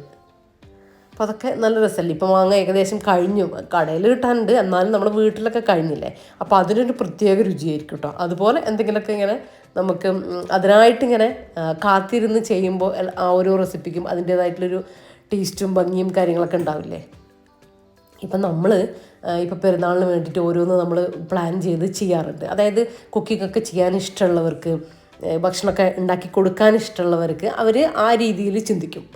A: അപ്പോൾ അതൊക്കെ നല്ല രസമല്ലേ. ഇപ്പോൾ മാങ്ങ ഏകദേശം കഴിഞ്ഞു, കടയിൽ കിട്ടാനുണ്ട്, എന്നാലും നമ്മുടെ വീട്ടിലൊക്കെ കഴിഞ്ഞില്ലേ. അപ്പോൾ അതിനൊരു പ്രത്യേക രുചിയായിരിക്കും കേട്ടോ. അതുപോലെ എന്തെങ്കിലുമൊക്കെ ഇങ്ങനെ നമുക്ക് അതിനായിട്ടിങ്ങനെ കാത്തിരുന്ന് ചെയ്യുമ്പോൾ ആ ഓരോ റെസിപ്പിക്കും അതിൻ്റേതായിട്ടുള്ളൊരു ടേസ്റ്റും ഭംഗിയും കാര്യങ്ങളൊക്കെ ഉണ്ടാവില്ലേ. ഇപ്പം നമ്മൾ ഇപ്പോൾ പെരുന്നാളിന് വേണ്ടിയിട്ട് ഓരോന്ന് നമ്മൾ പ്ലാൻ ചെയ്ത് ചെയ്യാറുണ്ട്. അതായത് കുക്കിംഗ് ഒക്കെ ചെയ്യാൻ ഇഷ്ടമുള്ളവർക്ക്, ഭക്ഷണമൊക്കെ ഉണ്ടാക്കി കൊടുക്കാൻ ഇഷ്ടമുള്ളവർക്ക് അവർ ആ രീതിയിൽ ചിന്തിക്കും.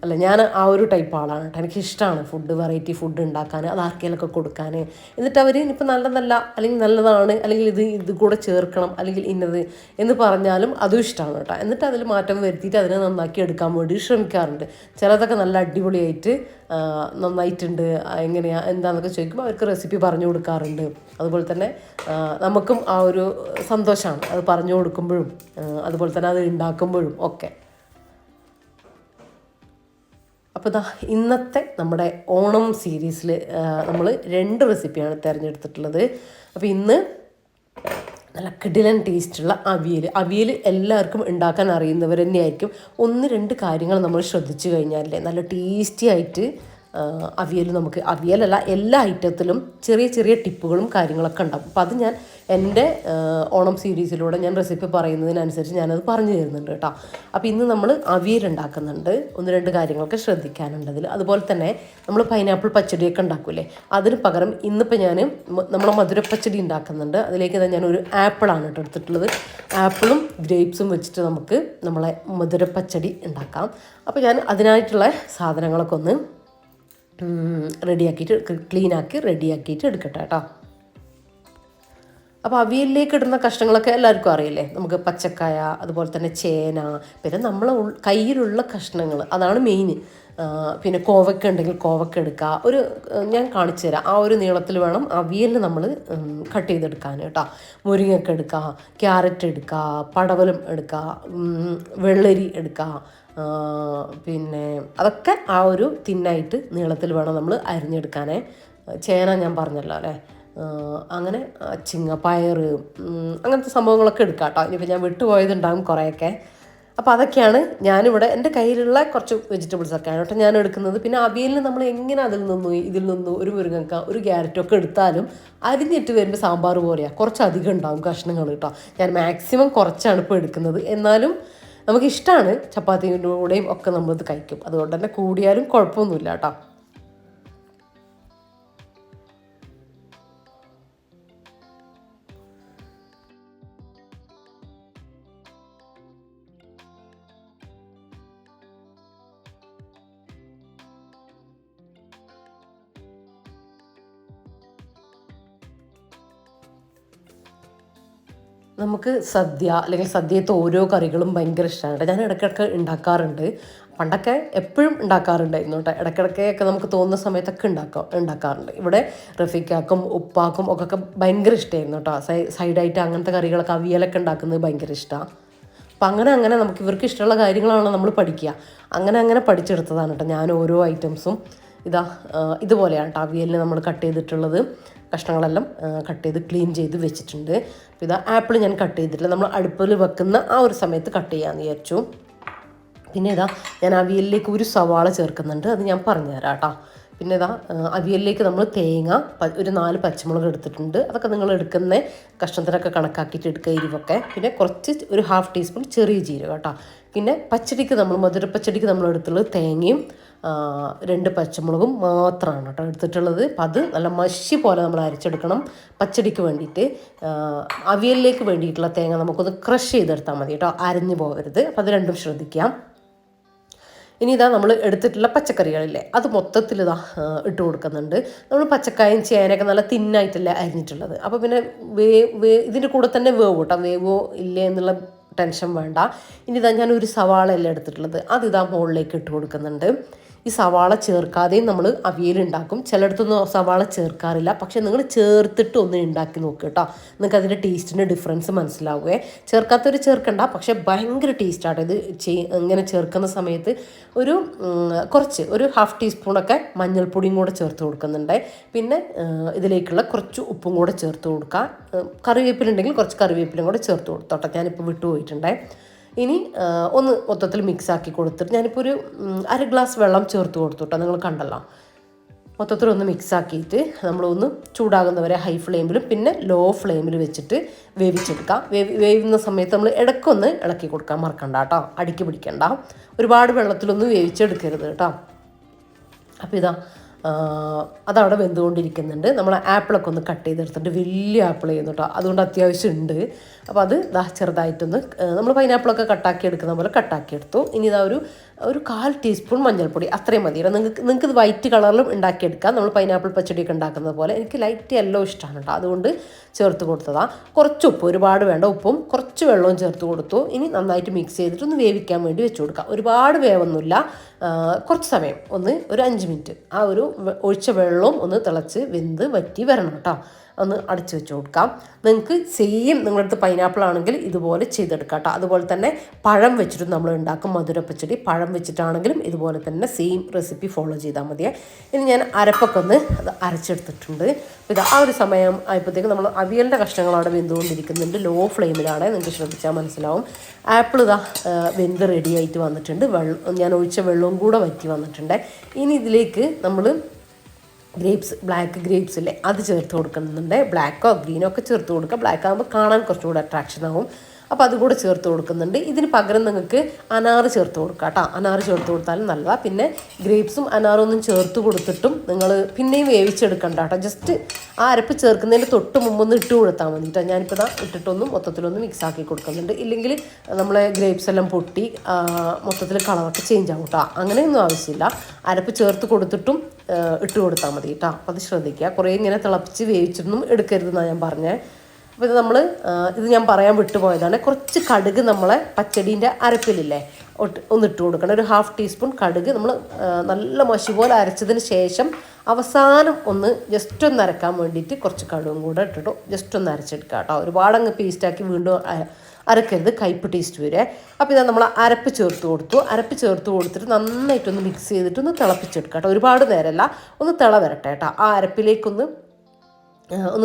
A: അല്ല, ഞാൻ ആ ഒരു ടൈപ്പ് ആളാണ് കേട്ടോ. എനിക്കിഷ്ടമാണ് ഫുഡ്, വെറൈറ്റി ഫുഡ് ഉണ്ടാക്കാൻ, അത് ആർക്കെങ്കിലൊക്കെ കൊടുക്കാൻ. എന്നിട്ട് അവർ ഇനിയിപ്പോൾ നല്ലതല്ല അല്ലെങ്കിൽ നല്ലതാണ് അല്ലെങ്കിൽ ഇത് കൂടെ ചേർക്കണം അല്ലെങ്കിൽ ഇന്നത് എന്ന് പറഞ്ഞാലും അതും ഇഷ്ടമാണ് കേട്ടോ. എന്നിട്ട് അതിൽ മാറ്റം വരുത്തിയിട്ട് അതിനെ നന്നാക്കി എടുക്കാൻ വേണ്ടി ശ്രമിക്കാറുണ്ട്. ചിലതൊക്കെ നല്ല അടിപൊളിയായിട്ട് നന്നായിട്ടുണ്ട്, എങ്ങനെയാണ് എന്താണെന്നൊക്കെ ചോദിക്കുമ്പോൾ അവർക്ക് റെസിപ്പി പറഞ്ഞു കൊടുക്കാറുണ്ട്. അതുപോലെ തന്നെ നമുക്കും ആ ഒരു സന്തോഷമാണ് അത് പറഞ്ഞു കൊടുക്കുമ്പോഴും അതുപോലെ തന്നെ അത് ഉണ്ടാക്കുമ്പോഴും ഒക്കെ. അപ്പോൾ ഇതാ ഇന്നത്തെ നമ്മുടെ ഓണം സീരീസിൽ നമ്മൾ 2 റെസിപ്പിയാണ് തിരഞ്ഞെടുത്തിട്ടുള്ളത്. അപ്പോൾ ഇന്ന് നല്ല കിടിലൻ ടേസ്റ്റുള്ള അവിയൽ എല്ലാവർക്കും ഉണ്ടാക്കാൻ അറിയുന്നവർ തന്നെയായിരിക്കും. 1-2 കാര്യങ്ങൾ നമ്മൾ ശ്രദ്ധിച്ചു കഴിഞ്ഞാലേ നല്ല ടേസ്റ്റി ആയിട്ട് അവിയലല്ല എല്ലാ ഐറ്റത്തിലും ചെറിയ ചെറിയ ടിപ്പുകളും കാര്യങ്ങളൊക്കെ ഉണ്ടാകും. അപ്പോൾ അത് ഞാൻ എൻ്റെ ഓണം സീരീസിലൂടെ ഞാൻ റെസിപ്പി പറയുന്നതിനനുസരിച്ച് ഞാനത് പറഞ്ഞു തരുന്നുണ്ട് കേട്ടോ. അപ്പോൾ ഇന്ന് നമ്മൾ അവിയൽ ഉണ്ടാക്കുന്നുണ്ട്. 1-2 കാര്യങ്ങളൊക്കെ ശ്രദ്ധിക്കാനുണ്ട് അതിൽ. അതുപോലെ തന്നെ നമ്മൾ പൈനാപ്പിൾ പച്ചടിയൊക്കെ ഉണ്ടാക്കൂലേ, അതിന് പകരം ഇന്നിപ്പോൾ ഞാൻ നമ്മൾ മധുരപ്പച്ചടി ഉണ്ടാക്കുന്നുണ്ട്. അതിലേക്ക് ഞാൻ ഒരു ആപ്പിളാണ് കേട്ടോ എടുത്തിട്ടുള്ളത്. ആപ്പിളും ഗ്രേപ്സും വെച്ചിട്ട് നമുക്ക് നമ്മളെ മധുരപ്പച്ചടി ഉണ്ടാക്കാം. അപ്പോൾ ഞാൻ അതിനായിട്ടുള്ള സാധനങ്ങളൊക്കെ ഒന്ന് ക്ലീനാക്കി റെഡിയാക്കിയിട്ട് എടുക്കട്ടെ കേട്ടോ. അപ്പോൾ അവിയലിലേക്ക് ഇടുന്ന കഷ്ണങ്ങളൊക്കെ എല്ലാവർക്കും അറിയില്ലേ. നമുക്ക് പച്ചക്കായ, അതുപോലെ തന്നെ ചേന, പിന്നെ നമ്മളെ കയ്യിലുള്ള കഷ്ണങ്ങൾ, അതാണ് മെയിൻ. പിന്നെ കോവക്ക ഉണ്ടെങ്കിൽ കോവക്ക എടുക്കുക. ഞാൻ കാണിച്ചു തരാം, ആ ഒരു നീളത്തിൽ വേണം അവിയലിന് നമ്മൾ കട്ട് ചെയ്തെടുക്കാൻ കേട്ടോ. മുരിങ്ങക്ക എടുക്കുക, ക്യാരറ്റ് എടുക്കുക, പടവലം എടുക്കുക, വെള്ളരി എടുക്കുക. പിന്നെ അതൊക്കെ ആ ഒരു തിന്നായിട്ട് നീളത്തിൽ വേണം നമ്മൾ അരിഞ്ഞെടുക്കാനേ. ചേന ഞാൻ പറഞ്ഞല്ലോ അല്ലേ. അങ്ങനെ പയർ, അങ്ങനത്തെ സംഭവങ്ങളൊക്കെ എടുക്കാം കേട്ടോ. ഇനിയിപ്പോൾ ഞാൻ വിട്ടുപോയതുണ്ടാകും കുറേയൊക്കെ. അപ്പോൾ അതൊക്കെയാണ് ഞാനിവിടെ എൻ്റെ കയ്യിലുള്ള കുറച്ച് വെജിറ്റബിൾസൊക്കെയാണ് കേട്ടോ ഞാൻ എടുക്കുന്നത്. പിന്നെ അവിയലിന് നമ്മൾ എങ്ങനെ ഇതിൽ നിന്നും ഒരു മുരിങ്ങക്ക, ഒരു ക്യാരറ്റൊക്കെ എടുത്താലും അരിഞ്ഞിട്ട് വരുമ്പോൾ സാമ്പാർ പോലെയാണ്, കുറച്ചധികം ഉണ്ടാകും കഷ്ണങ്ങൾ കേട്ടോ. ഞാൻ മാക്സിമം കുറച്ചാണ് ഇപ്പോൾ എടുക്കുന്നത്. എന്നാലും നമുക്കിഷ്ടമാണ്, ചപ്പാത്തിൻ്റെ കൂടെയും ഒക്കെ നമ്മളിത് കഴിക്കും. അതുകൊണ്ട് തന്നെ കൂടിയാലും കുഴപ്പമൊന്നുമില്ല കേട്ടോ. നമുക്ക് സദ്യ അല്ലെങ്കിൽ സദ്യത്തെ ഓരോ കറികളും ഭയങ്കര ഇഷ്ടമാണ്. ഞാൻ ഇടയ്ക്കിടയ്ക്ക് ഉണ്ടാക്കാറുണ്ട്. പണ്ടൊക്കെ എപ്പോഴും ഉണ്ടാക്കാറുണ്ടായിരുന്നു കേട്ടോ. ഇടയ്ക്കിടയ്ക്കൊക്കെ നമുക്ക് തോന്നുന്ന സമയത്തൊക്കെ ഉണ്ടാക്കാറുണ്ട്. ഇവിടെ റഫീഖാക്കും ഉപ്പാക്കും ഒക്കെ ഭയങ്കര ഇഷ്ടമായിരുന്നു കേട്ടോ. സൈഡായിട്ട് അങ്ങനത്തെ കറികളൊക്കെ അവിയലൊക്കെ ഉണ്ടാക്കുന്നത് ഭയങ്കര ഇഷ്ടമാണ്. അപ്പം അങ്ങനെ നമുക്ക് ഇവർക്ക് ഇഷ്ടമുള്ള കാര്യങ്ങളാണ് നമ്മൾ പഠിക്കുക. അങ്ങനെ പഠിച്ചെടുത്തതാണ് കേട്ടോ ഞാൻ ഓരോ ഐറ്റംസും. ഇതുപോലെയാണ് കേട്ടോ അവിയലിന് നമ്മൾ കട്ട് ചെയ്തിട്ടുള്ളത്. കഷ്ണങ്ങളെല്ലാം കട്ട് ചെയ്ത് ക്ലീൻ ചെയ്ത് വെച്ചിട്ടുണ്ട്. അപ്പോൾ ആപ്പിൾ ഞാൻ കട്ട് ചെയ്തിട്ടില്ല, നമ്മൾ അടുപ്പിൽ വെക്കുന്ന ആ ഒരു സമയത്ത് കട്ട് ചെയ്യാമെന്ന് വിചാരിച്ചു. പിന്നെ ഞാൻ അവിയലിലേക്ക് ഒരു സവാള ചേർക്കുന്നുണ്ട്, അത് ഞാൻ പറഞ്ഞുതരാം കേട്ടോ. പിന്നെ അവിയലിലേക്ക് നമ്മൾ തേങ്ങ, ഒരു 4 പച്ചമുളക് എടുത്തിട്ടുണ്ട്. അതൊക്കെ നിങ്ങൾ എടുക്കുന്ന കഷ്ണത്തിനൊക്കെ കണക്കാക്കിയിട്ട് എടുക്കുക, എരിവൊക്കെ. പിന്നെ ഒരു 1/2 ടീസ്പൂൺ ചെറിയ ജീരകം കേട്ടോ. പിന്നെ മധുരപ്പച്ചടിക്ക് നമ്മൾ എടുത്തുള്ളത് തേങ്ങയും 2 പച്ചമുളകും മാത്രമാണ് കേട്ടോ എടുത്തിട്ടുള്ളത്. അപ്പം അത് നല്ല മഷി പോലെ നമ്മൾ അരച്ചെടുക്കണം പച്ചടിക്ക് വേണ്ടിയിട്ട്. അവിയലിലേക്ക് വേണ്ടിയിട്ടുള്ള തേങ്ങ നമുക്കൊന്ന് ക്രഷ് ചെയ്തെടുത്താൽ മതി കേട്ടോ, അരഞ്ഞു പോകരുത്. അപ്പം അത് രണ്ടും ശ്രദ്ധിക്കാം. ഇനി നമ്മൾ എടുത്തിട്ടുള്ള പച്ചക്കറികളില്ലേ, അത് മൊത്തത്തിൽ ഇട്ട് കൊടുക്കുന്നുണ്ട്. നമ്മൾ പച്ചക്കായും ചേനയൊക്കെ നല്ല തിന്നായിട്ടല്ലേ അരിഞ്ഞിട്ടുള്ളത്. അപ്പോൾ പിന്നെ ഇതിൻ്റെ കൂടെ തന്നെ വേവ് കേട്ടോ, വേവോ ഇല്ലേ എന്നുള്ള ടെൻഷൻ വേണ്ട. ഇനി ഞാൻ ഒരു സവാള അല്ലേ എടുത്തിട്ടുള്ളത്, അത് മുകളിലേക്ക് ഇട്ട് കൊടുക്കുന്നുണ്ട്. ഈ സവാള ചേർക്കാതെയും നമ്മൾ അവിയൽ ഉണ്ടാക്കും. ചിലയിടത്തൊന്നും സവാള ചേർക്കാറില്ല, പക്ഷെ നിങ്ങൾ ചേർത്തിട്ട് ഒന്ന് ഉണ്ടാക്കി നോക്കുക കേട്ടോ. നിങ്ങൾക്ക് അതിൻ്റെ ടേസ്റ്റിൻ്റെ ഡിഫറൻസ് മനസ്സിലാവുകയെ. ചേർക്കാത്തൊരു ചേർക്കണ്ട, പക്ഷെ ഭയങ്കര ടേസ്റ്റാണ് ഇത്. ഇങ്ങനെ ചേർക്കുന്ന സമയത്ത് ഒരു 1/2 ടീസ്പൂണൊക്കെ മഞ്ഞൾപ്പൊടിയും കൂടെ ചേർത്ത് കൊടുക്കുന്നുണ്ട്. പിന്നെ ഇതിലേക്കുള്ള കുറച്ച് ഉപ്പും കൂടെ ചേർത്ത് കൊടുക്കുക. കറിവേപ്പിലുണ്ടെങ്കിൽ കുറച്ച് കറിവേപ്പിലും കൂടെ ചേർത്ത് കൊടുത്തോട്ടെ, ഞാനിപ്പോൾ വിട്ടുപോയിട്ടുണ്ടേ. ഇനി ഒന്ന് മൊത്തത്തിൽ മിക്സാക്കി കൊടുത്തിട്ട് ഞാനിപ്പോൾ ഒരു 1/2 ഗ്ലാസ് വെള്ളം ചേർത്ത് കൊടുത്തോട്ടോ, നിങ്ങൾ കണ്ടല്ലോ. മൊത്തത്തിലൊന്ന് മിക്സാക്കിയിട്ട് നമ്മളൊന്ന് ചൂടാകുന്നവരെ ഹൈ ഫ്ലെയിമിലും പിന്നെ ലോ ഫ്ലെയിമിൽ വെച്ചിട്ട് വേവിച്ചെടുക്കാം. വേവുന്ന സമയത്ത് നമ്മൾ ഇടയ്ക്കൊന്ന് ഇളക്കി കൊടുക്കാൻ മറക്കണ്ട കേട്ടോ, അടിക്ക് പിടിക്കണ്ട. ഒരുപാട് വെള്ളത്തിലൊന്നും വേവിച്ചെടുക്കരുത് കേട്ടോ. അപ്പോൾ അതവിടെ വെന്തുകൊണ്ടിരിക്കുന്നുണ്ട്. നമ്മൾ ആപ്പിളൊക്കെ ഒന്ന് കട്ട് ചെയ്തെടുത്തിട്ട് വലിയ ആപ്പിൾ ചെയ്യുന്നു കേട്ടോ, അതുകൊണ്ട് അത്യാവശ്യം ഉണ്ട്. അപ്പോൾ അത് ചെറുതായിട്ടൊന്ന് നമ്മൾ പൈനാപ്പിളൊക്കെ കട്ടാക്കി എടുക്കുന്ന പോലെ കട്ടാക്കി എടുത്തു. ഇനി ഇതാ ഒരു 1/4 ടീസ്പൂൺ മഞ്ഞൾപ്പൊടി, അത്രയും മതി. നിങ്ങൾക്ക് ഇത് വൈറ്റ് കളറിലും ഉണ്ടാക്കിയെടുക്കാം, നമ്മൾ പൈനാപ്പിൾ പച്ചടിയൊക്കെ ഉണ്ടാക്കുന്നത് പോലെ. എനിക്ക് ലൈറ്റ് യെല്ലോ ഇഷ്ടമാണ് കേട്ടോ, അതുകൊണ്ട് ചേർത്ത് കൊടുത്തതാണ്. കുറച്ച് ഉപ്പ്, ഒരുപാട് വേണ്ട, ഉപ്പും കുറച്ച് വെള്ളവും ചേർത്ത് കൊടുത്തു. ഇനി നന്നായിട്ട് മിക്സ് ചെയ്തിട്ട് ഒന്ന് വേവിക്കാൻ വേണ്ടി വെച്ച് കൊടുക്കാം. ഒരുപാട് വേവൊന്നുമില്ല, കുറച്ച് സമയം, ഒരു 5 മിനിറ്റ് ആ ഒരു ഒഴിച്ച വെള്ളവും ഒന്ന് തിളച്ച് വെന്ത് വറ്റി വരണം കേട്ടോ. ഒന്ന് അടച്ചു വെച്ച് കൊടുക്കാം. നിങ്ങൾക്ക് സെയിം നിങ്ങളുടെ അടുത്ത് പൈനാപ്പിൾ ആണെങ്കിൽ ഇതുപോലെ ചെയ്തെടുക്കാം കേട്ടോ. അതുപോലെ തന്നെ പഴം വെച്ചിട്ട് നമ്മൾ ഉണ്ടാക്കും മധുരപ്പച്ചടി. പഴം വെച്ചിട്ടാണെങ്കിലും ഇതുപോലെ തന്നെ സെയിം റെസിപ്പി ഫോളോ ചെയ്താൽ മതിയേ. ഇനി ഞാൻ അരപ്പൊക്കെ ഒന്ന് അത് അരച്ചെടുത്തിട്ടുണ്ട്. അപ്പോൾ ഇത് ആ ഒരു സമയം ആയപ്പോഴത്തേക്ക് നമ്മൾ അവിയലിൻ്റെ കഷ്ണങ്ങൾ അവിടെ വെന്തുകൊണ്ടിരിക്കുന്നുണ്ട്. ലോ ഫ്ലെയിമിലാണ്, നിങ്ങൾക്ക് ശ്രദ്ധിച്ചാൽ മനസ്സിലാവും. ആപ്പിൾ ഇതാ വെന്ത് റെഡി ആയിട്ട് വന്നിട്ടുണ്ട്. ഞാൻ ഒഴിച്ച വെള്ളവും കൂടെ വറ്റി വന്നിട്ടുണ്ട്. ഇനി ഇതിലേക്ക് നമ്മൾ ബ്ലാക്ക് ഗ്രേപ്സ് ഇല്ലേ, അത് ചേർത്ത് കൊടുക്കുന്നുണ്ട്. ബ്ലാക്കോ ഗ്രീനോ ഒക്കെ ചേർത്ത് കൊടുക്കുക. ബ്ലാക്ക് ആകുമ്പോൾ കാണാൻ കുറച്ചുകൂടെ അട്രാക്ഷൻ ആവും. അപ്പോൾ അതുകൂടെ ചേർത്ത് കൊടുക്കുന്നുണ്ട്. ഇതിന് പകരം നിങ്ങൾക്ക് അനാറ് ചേർത്ത് കൊടുക്കുക കേട്ടോ. അനാറ് ചേർത്ത് കൊടുത്താലും നല്ലതാണ്. പിന്നെ ഗ്രേപ്സും അനാറും ഒന്നും ചേർത്ത് കൊടുത്തിട്ടും നിങ്ങൾ പിന്നെയും വേവിച്ചെടുക്കണ്ട കേട്ടോ. ജസ്റ്റ് ആ അരപ്പ് ചേർക്കുന്നതിൻ്റെ തൊട്ട് മുമ്പൊന്ന് ഇട്ട് കൊടുത്താൽ മതി കേട്ടോ. ഞാനിപ്പോൾ ഇതാ ഇട്ടിട്ടൊന്നും മൊത്തത്തിലൊന്ന് മിക്സ് ആക്കി കൊടുക്കുന്നുണ്ട്. ഇല്ലെങ്കിൽ നമ്മളെ ഗ്രേപ്സ് എല്ലാം പൊട്ടി മൊത്തത്തിൽ കളറൊക്കെ ചേഞ്ച് ആവും കേട്ടോ. അങ്ങനെയൊന്നും ആവശ്യമില്ല. അരപ്പ് ചേർത്ത് കൊടുത്തിട്ടും ഇട്ട് കൊടുത്താൽ മതി കേട്ടോ. അപ്പോൾ അത് ശ്രദ്ധിക്കുക. കുറേ ഇങ്ങനെ തിളപ്പിച്ച് വേവിച്ചൊന്നും എടുക്കരുതെന്നാണ് ഞാൻ പറഞ്ഞത്. അപ്പോൾ ഇത് ഞാൻ പറയാൻ വിട്ടുപോയതാണ്. കുറച്ച് കടുക് നമ്മളെ പച്ചടീൻ്റെ അരപ്പിലില്ലേ ഒന്ന് ഇട്ട് കൊടുക്കണം. ഒരു 1/2 ടീസ്പൂൺ കടുക് നമ്മൾ നല്ല മഷി പോലെ അരച്ചതിന് ശേഷം അവസാനം ഒന്ന് ജസ്റ്റ് ഒന്ന് അരക്കാൻ വേണ്ടിയിട്ട് കുറച്ച് കടുകും കൂടെ ഇട്ടിട്ട് ജസ്റ്റ് ഒന്ന് അരച്ചെടുക്കുക കേട്ടോ. ഒരുപാടങ്ങ് പേസ്റ്റാക്കി വീണ്ടും അരക്കരുത്, കയ്പ്പ് ടേസ്റ്റ് വരെ. അപ്പോൾ ഇതാ നമ്മൾ അരപ്പ് ചേർത്ത് കൊടുത്തു. അരപ്പ് ചേർത്ത് കൊടുത്തിട്ട് നന്നായിട്ടൊന്ന് മിക്സ് ചെയ്തിട്ടൊന്ന് തിളപ്പിച്ചെടുക്കുക കേട്ടോ. ഒരുപാട് നേരമല്ല, ഒന്ന് തിള വരട്ടെ കേട്ടോ. ആ അരപ്പിലേക്കൊന്ന്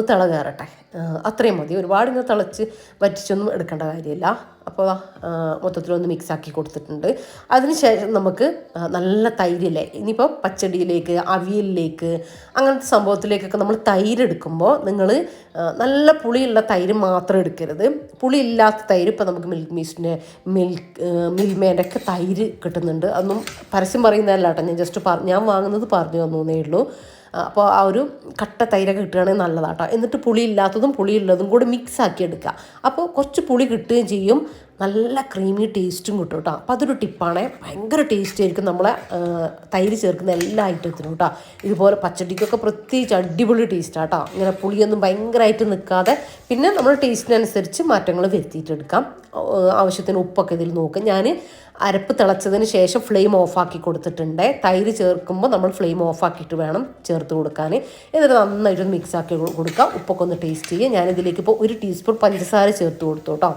A: തിള കയറട്ടെ, അത്രയും മതി. ഒരുപാട് ഇങ്ങനെ തിളച്ച് വറ്റിച്ചൊന്നും എടുക്കേണ്ട കാര്യമില്ല. അപ്പോൾ മൊത്തത്തിലൊന്ന് മിക്സാക്കി കൊടുത്തിട്ടുണ്ട്. അതിനുശേഷം നമുക്ക് നല്ല തൈരില്ലേ, ഇനിയിപ്പോൾ പച്ചടിയിലേക്ക് അവിയലിലേക്ക് അങ്ങനത്തെ സംഭവത്തിലേക്കൊക്കെ നമ്മൾ തൈര് എടുക്കുമ്പോൾ നിങ്ങൾ നല്ല പുളിയുള്ള തൈര് മാത്രം എടുക്കരുത്. പുളിയില്ലാത്ത തൈര് ഇപ്പോൾ നമുക്ക് മിൽമേൻ്റെ ഒക്കെ തൈര് കിട്ടുന്നുണ്ട്. അതൊന്നും പരസ്യം പറയുന്നതല്ല കേട്ടോ, ഞാൻ ജസ്റ്റ് ഞാൻ വാങ്ങുന്നത് പറഞ്ഞു തന്നേ ഉള്ളൂ. അപ്പോൾ ആ ഒരു കട്ട തൈരൊക്കെ കിട്ടുകയാണെങ്കിൽ നല്ലതാട്ടോ. എന്നിട്ട് പുളിയില്ലാത്തതും പുളിയുള്ളതും കൂടി മിക്സ് ആക്കി എടുക്കുക. അപ്പോൾ കുറച്ച് പുളി കിട്ടുകയും ചെയ്യും, നല്ല ക്രീമി ടേസ്റ്റും കിട്ടും കേട്ടോ. അപ്പോൾ അതൊരു ടിപ്പാണ്. ഭയങ്കര ടേസ്റ്റ് ആയിരിക്കും നമ്മളെ തൈര് ചേർക്കുന്ന എല്ലാ ഐറ്റത്തിനും കേട്ടോ. ഇതുപോലെ പച്ചടിക്കൊക്കെ പ്രത്യേകിച്ച് അടിപൊളി ടേസ്റ്റാണ് കേട്ടോ. ഇങ്ങനെ പുളിയൊന്നും ഭയങ്കരമായിട്ട് നിൽക്കാതെ പിന്നെ നമ്മൾ ടേസ്റ്റിനനുസരിച്ച് മാറ്റങ്ങൾ വരുത്തിയിട്ടെടുക്കാം. ആവശ്യത്തിന് ഉപ്പൊക്കെ ഇതിൽ നോക്കുക. ഞാൻ അരപ്പ് തിളച്ചതിന് ശേഷം ഫ്ലെയിം ഓഫാക്കി കൊടുത്തിട്ടുണ്ട്. തൈര് ചേർക്കുമ്പോൾ നമ്മൾ ഫ്ലെയിം ഓഫാക്കിയിട്ട് വേണം ചേർത്ത് കൊടുക്കാൻ. എന്നിട്ട് നന്നായിട്ട് മിക്സ് ആക്കി കൊടുക്കുക. ഉപ്പൊക്കെ ഒന്ന് ടേസ്റ്റ് ചെയ്യുക. ഞാനിതിലേക്ക് ഇപ്പോൾ 1 ടീസ്പൂൺ പഞ്ചസാര ചേർത്ത് കൊടുത്തു കേട്ടോ.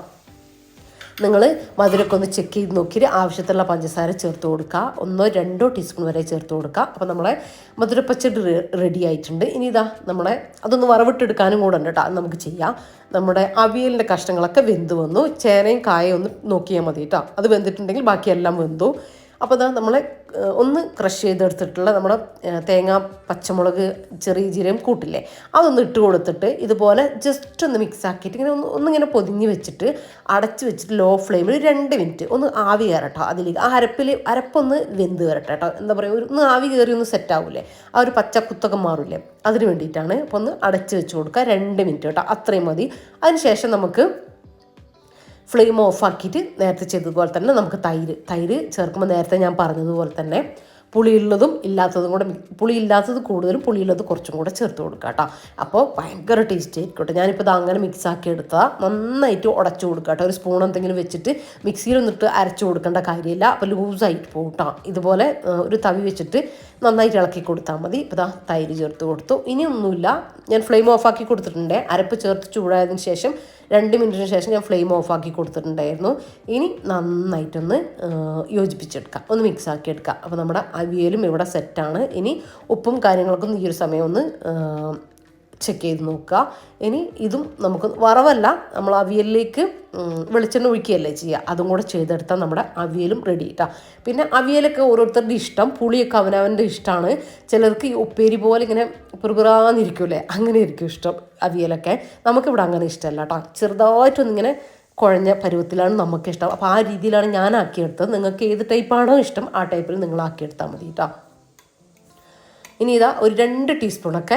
A: നിങ്ങൾ മധുരമൊക്കെ ഒന്ന് ചെക്ക് ചെയ്ത് നോക്കിയിട്ട് ആവശ്യത്തിലുള്ള പഞ്ചസാര ചേർത്ത് കൊടുക്കുക. 1-2 ടീസ്പൂൺ വരെ ചേർത്ത് കൊടുക്കുക. അപ്പോൾ നമ്മളെ മധുരപ്പച്ചടി റെഡി ആയിട്ടുണ്ട്. ഇനി ഇതാ നമ്മളെ അതൊന്ന് വറവിട്ടെടുക്കാനും കൂടെ ഉണ്ട് കേട്ടോ. അത് നമുക്ക് ചെയ്യാം. നമ്മുടെ അവിയലിൻ്റെ കഷ്ണങ്ങളൊക്കെ വെന്ത് വന്നു. ചേനയും കായയും ഒന്ന് നോക്കിയാൽ മതി കേട്ടോ. അത് വെന്തിട്ടുണ്ടെങ്കിൽ ബാക്കിയെല്ലാം വെന്തു. അപ്പോൾ ഇതാ നമ്മളെ ഒന്ന് ക്രഷ് ചെയ്തെടുത്തിട്ടുള്ള നമ്മുടെ തേങ്ങ, പച്ചമുളക്, ചെറിയ ജീരകം കൂട്ടില്ലേ, അതൊന്ന് ഇട്ട് കൊടുത്തിട്ട് ഇതുപോലെ ജസ്റ്റ് ഒന്ന് മിക്സ് ആക്കിയിട്ട് ഇങ്ങനെ ഒന്നിങ്ങനെ പൊതിഞ്ഞ് വെച്ചിട്ട് അടച്ച് വെച്ചിട്ട് ലോ ഫ്ലെയിമിൽ 2 മിനിറ്റ് ഒന്ന് ആവി കയറട്ടോ. അതിലേക്ക് ആ അരപ്പൊന്ന് വെന്ത് വരട്ടെ കേട്ടോ. എന്താ പറയുക, ഒന്ന് ആവി കയറി ഒന്ന് സെറ്റ് ആവില്ലേ, ആ ഒരു പച്ചക്കുത്തൊക്കെ മാറില്ലേ, അതിന് വേണ്ടിയിട്ടാണ്. അപ്പോൾ ഒന്ന് അടച്ച് വെച്ച് കൊടുക്കുക 2 മിനിറ്റ് കേട്ടോ, അത്രയും മതി. അതിനുശേഷം നമുക്ക് ഫ്ലെയിം ഓഫാക്കിയിട്ട് നേരത്തെ ചെയ്തതുപോലെ തന്നെ നമുക്ക് തൈര് ചേർക്കുമ്പോൾ നേരത്തെ ഞാൻ പറഞ്ഞതുപോലെ തന്നെ പുളിയുള്ളതും ഇല്ലാത്തതും കൂടെ, പുളിയില്ലാത്തത് കൂടുതലും പുളിയുള്ളത് കുറച്ചും കൂടെ ചേർത്ത് കൊടുക്കുക കേട്ടോ. അപ്പോൾ ഭയങ്കര ടേസ്റ്റ് ആയിരിക്കട്ടെ. ഞാനിപ്പോൾ ഇത് അങ്ങനെ മിക്സ് ആക്കി എടുത്താൽ നന്നായിട്ട് ഉടച്ചു കൊടുക്കുക കേട്ടോ. ഒരു സ്പൂൺ എന്തെങ്കിലും വെച്ചിട്ട് മിക്സിയിലൊന്നിട്ട് അരച്ചു കൊടുക്കേണ്ട കാര്യമില്ല. അപ്പോൾ ലൂസായിട്ട് പോകും കേട്ടോ. ഇതുപോലെ ഒരു തവി വെച്ചിട്ട് നന്നായിട്ട് ഇളക്കി കൊടുത്താൽ മതി. ഇപ്പോൾ ഇതാ തൈര് ചേർത്ത് കൊടുത്തു. ഇനിയൊന്നുമില്ല, ഞാൻ ഫ്ലെയിം ഓഫാക്കി കൊടുത്തിട്ടുണ്ട്. അരപ്പ് ചേർത്ത് ചൂടായതിന് ശേഷം 2 മിനിറ്റിന് ശേഷം ഞാൻ ഫ്ലെയിം ഓഫാക്കി കൊടുത്തിട്ടുണ്ടായിരുന്നു. ഇനി നന്നായിട്ടൊന്ന് യോജിപ്പിച്ചെടുക്കാം, ഒന്ന് മിക്സ് ആക്കി എടുക്കാം. അപ്പോൾ നമ്മുടെ അവിയലും ഇവിടെ സെറ്റാണ്. ഇനി ഉപ്പും കാര്യങ്ങൾക്കും ഈ ഒരു സമയം ഒന്ന് ചെക്ക് ചെയ്ത് നോക്കുക. ഇനി ഇതും നമുക്ക് വറവല്ല, നമ്മൾ അവിയലിലേക്ക് വെളിച്ചെണ്ണ ഒഴിക്കുകയല്ലേ ചെയ്യുക, അതും കൂടെ ചെയ്തെടുത്താൽ നമ്മുടെ അവിയലും റെഡി കേട്ടോ. പിന്നെ അവിയലൊക്കെ ഓരോരുത്തരുടെ ഇഷ്ടം, പുളിയൊക്കെ അവനവൻ്റെ ഇഷ്ടമാണ്. ചിലർക്ക് ഈ ഉപ്പേരി പോലെ ഇങ്ങനെ പുറപുറാന്നിരിക്കുമല്ലേ, അങ്ങനെ ആയിരിക്കും ഇഷ്ടം അവിയലൊക്കെ. നമുക്കിവിടെ അങ്ങനെ ഇഷ്ടമല്ല കേട്ടോ. ചെറുതായിട്ടൊന്നിങ്ങനെ കുഴഞ്ഞ പരുവത്തിലാണ് നമുക്കിഷ്ടം. അപ്പോൾ ആ രീതിയിലാണ് ഞാൻ ആക്കിയെടുത്തത്. നിങ്ങൾക്ക് ഏത് ടൈപ്പാണോ ഇഷ്ടം ആ ടൈപ്പിൽ നിങ്ങൾ ആക്കിയെടുത്താൽ മതി കേട്ടോ. ഇനി ഇതാ ഒരു 2 ടീസ്പൂണൊക്കെ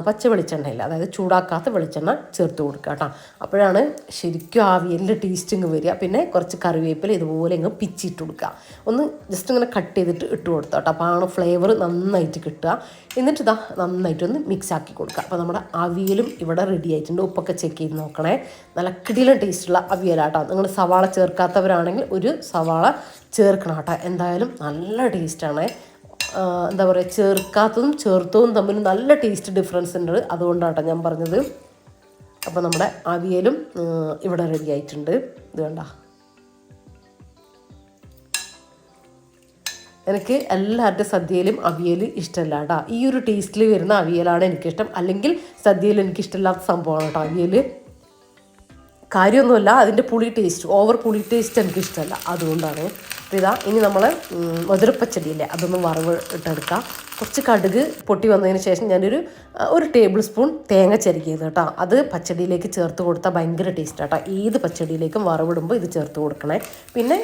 A: പച്ച വെളിച്ചെണ്ണയില്ല, അതായത് ചൂടാക്കാത്ത വെളിച്ചെണ്ണ ചേർത്ത് കൊടുക്കുക കേട്ടോ. അപ്പോഴാണ് ശരിക്കും അവിയലിൻ്റെ ടേസ്റ്റ് ഇങ്ങ് വരിക. പിന്നെ കുറച്ച് കറിവേപ്പില ഇതുപോലെ ഇങ്ങ് പിച്ചിട്ട് കൊടുക്കുക, ഒന്ന് ജസ്റ്റ് ഇങ്ങനെ കട്ട് ചെയ്തിട്ട് ഇട്ട് കൊടുക്കുക കേട്ടോ. അപ്പോൾ ആണ് ഫ്ലേവർ നന്നായിട്ട് കിട്ടുക. എന്നിട്ട് ഇതാ നന്നായിട്ടൊന്ന് മിക്സ് ആക്കി കൊടുക്കുക. അപ്പോൾ നമ്മുടെ അവിയലും ഇവിടെ റെഡി ആയിട്ടുണ്ട്. ഉപ്പൊക്കെ ചെക്ക് ചെയ്ത് നോക്കണേ. നല്ല കിടിലൻ ടേസ്റ്റുള്ള അവിയലാട്ടോ. നിങ്ങൾ സവാള ചേർക്കാത്തവരാണെങ്കിൽ ഒരു സവാള ചേർക്കണം കേട്ടോ. എന്തായാലും നല്ല ടേസ്റ്റാണ്. എന്താ പറയുക, ചേർക്കാത്തതും ചേർത്തതും തമ്മിൽ നല്ല ടേസ്റ്റ് ഡിഫറൻസ് ഉണ്ട്. അതുകൊണ്ടാട്ടോ ഞാൻ പറഞ്ഞത്. അപ്പോൾ നമ്മുടെ അവിയലും ഇവിടെ റെഡി ആയിട്ടുണ്ട്. ഇത് കണ്ട, എനിക്ക് എല്ലാവരുടെ സദ്യയിലും അവിയൽ ഇഷ്ടമല്ല കേട്ടോ. ഈ ഒരു ടേസ്റ്റിൽ വരുന്ന അവിയലാണ് എനിക്കിഷ്ടം. അല്ലെങ്കിൽ സദ്യയിൽ എനിക്കിഷ്ടമില്ലാത്ത സംഭവമാണ് കേട്ടോ അവിയൽ. കാര്യമൊന്നുമല്ല, അതിൻ്റെ പുളി ടേസ്റ്റ്, ഓവർ പുളി ടേസ്റ്റ് എനിക്കിഷ്ടമല്ല, അതുകൊണ്ടാണ്. അപ്പോൾ ഇതാ ഇനി നമ്മൾ മധുരപ്പച്ചടിയില്ലേ, അതൊന്ന് വറവ് ഇട്ടെടുക്കാം. കുറച്ച് കടുക് പൊട്ടി വന്നതിന് ശേഷം ഒരു ടേബിൾ സ്പൂൺ തേങ്ങ ചിരകിയത് കേട്ടോ, അത് പച്ചടിയിലേക്ക് ചേർത്ത് കൊടുത്താൽ ഭയങ്കര ടേസ്റ്റ് കേട്ടോ. ഏത് പച്ചടിയിലേക്കും വറവിടുമ്പോൾ ഇത് ചേർത്ത് കൊടുക്കണേ. പിന്നെ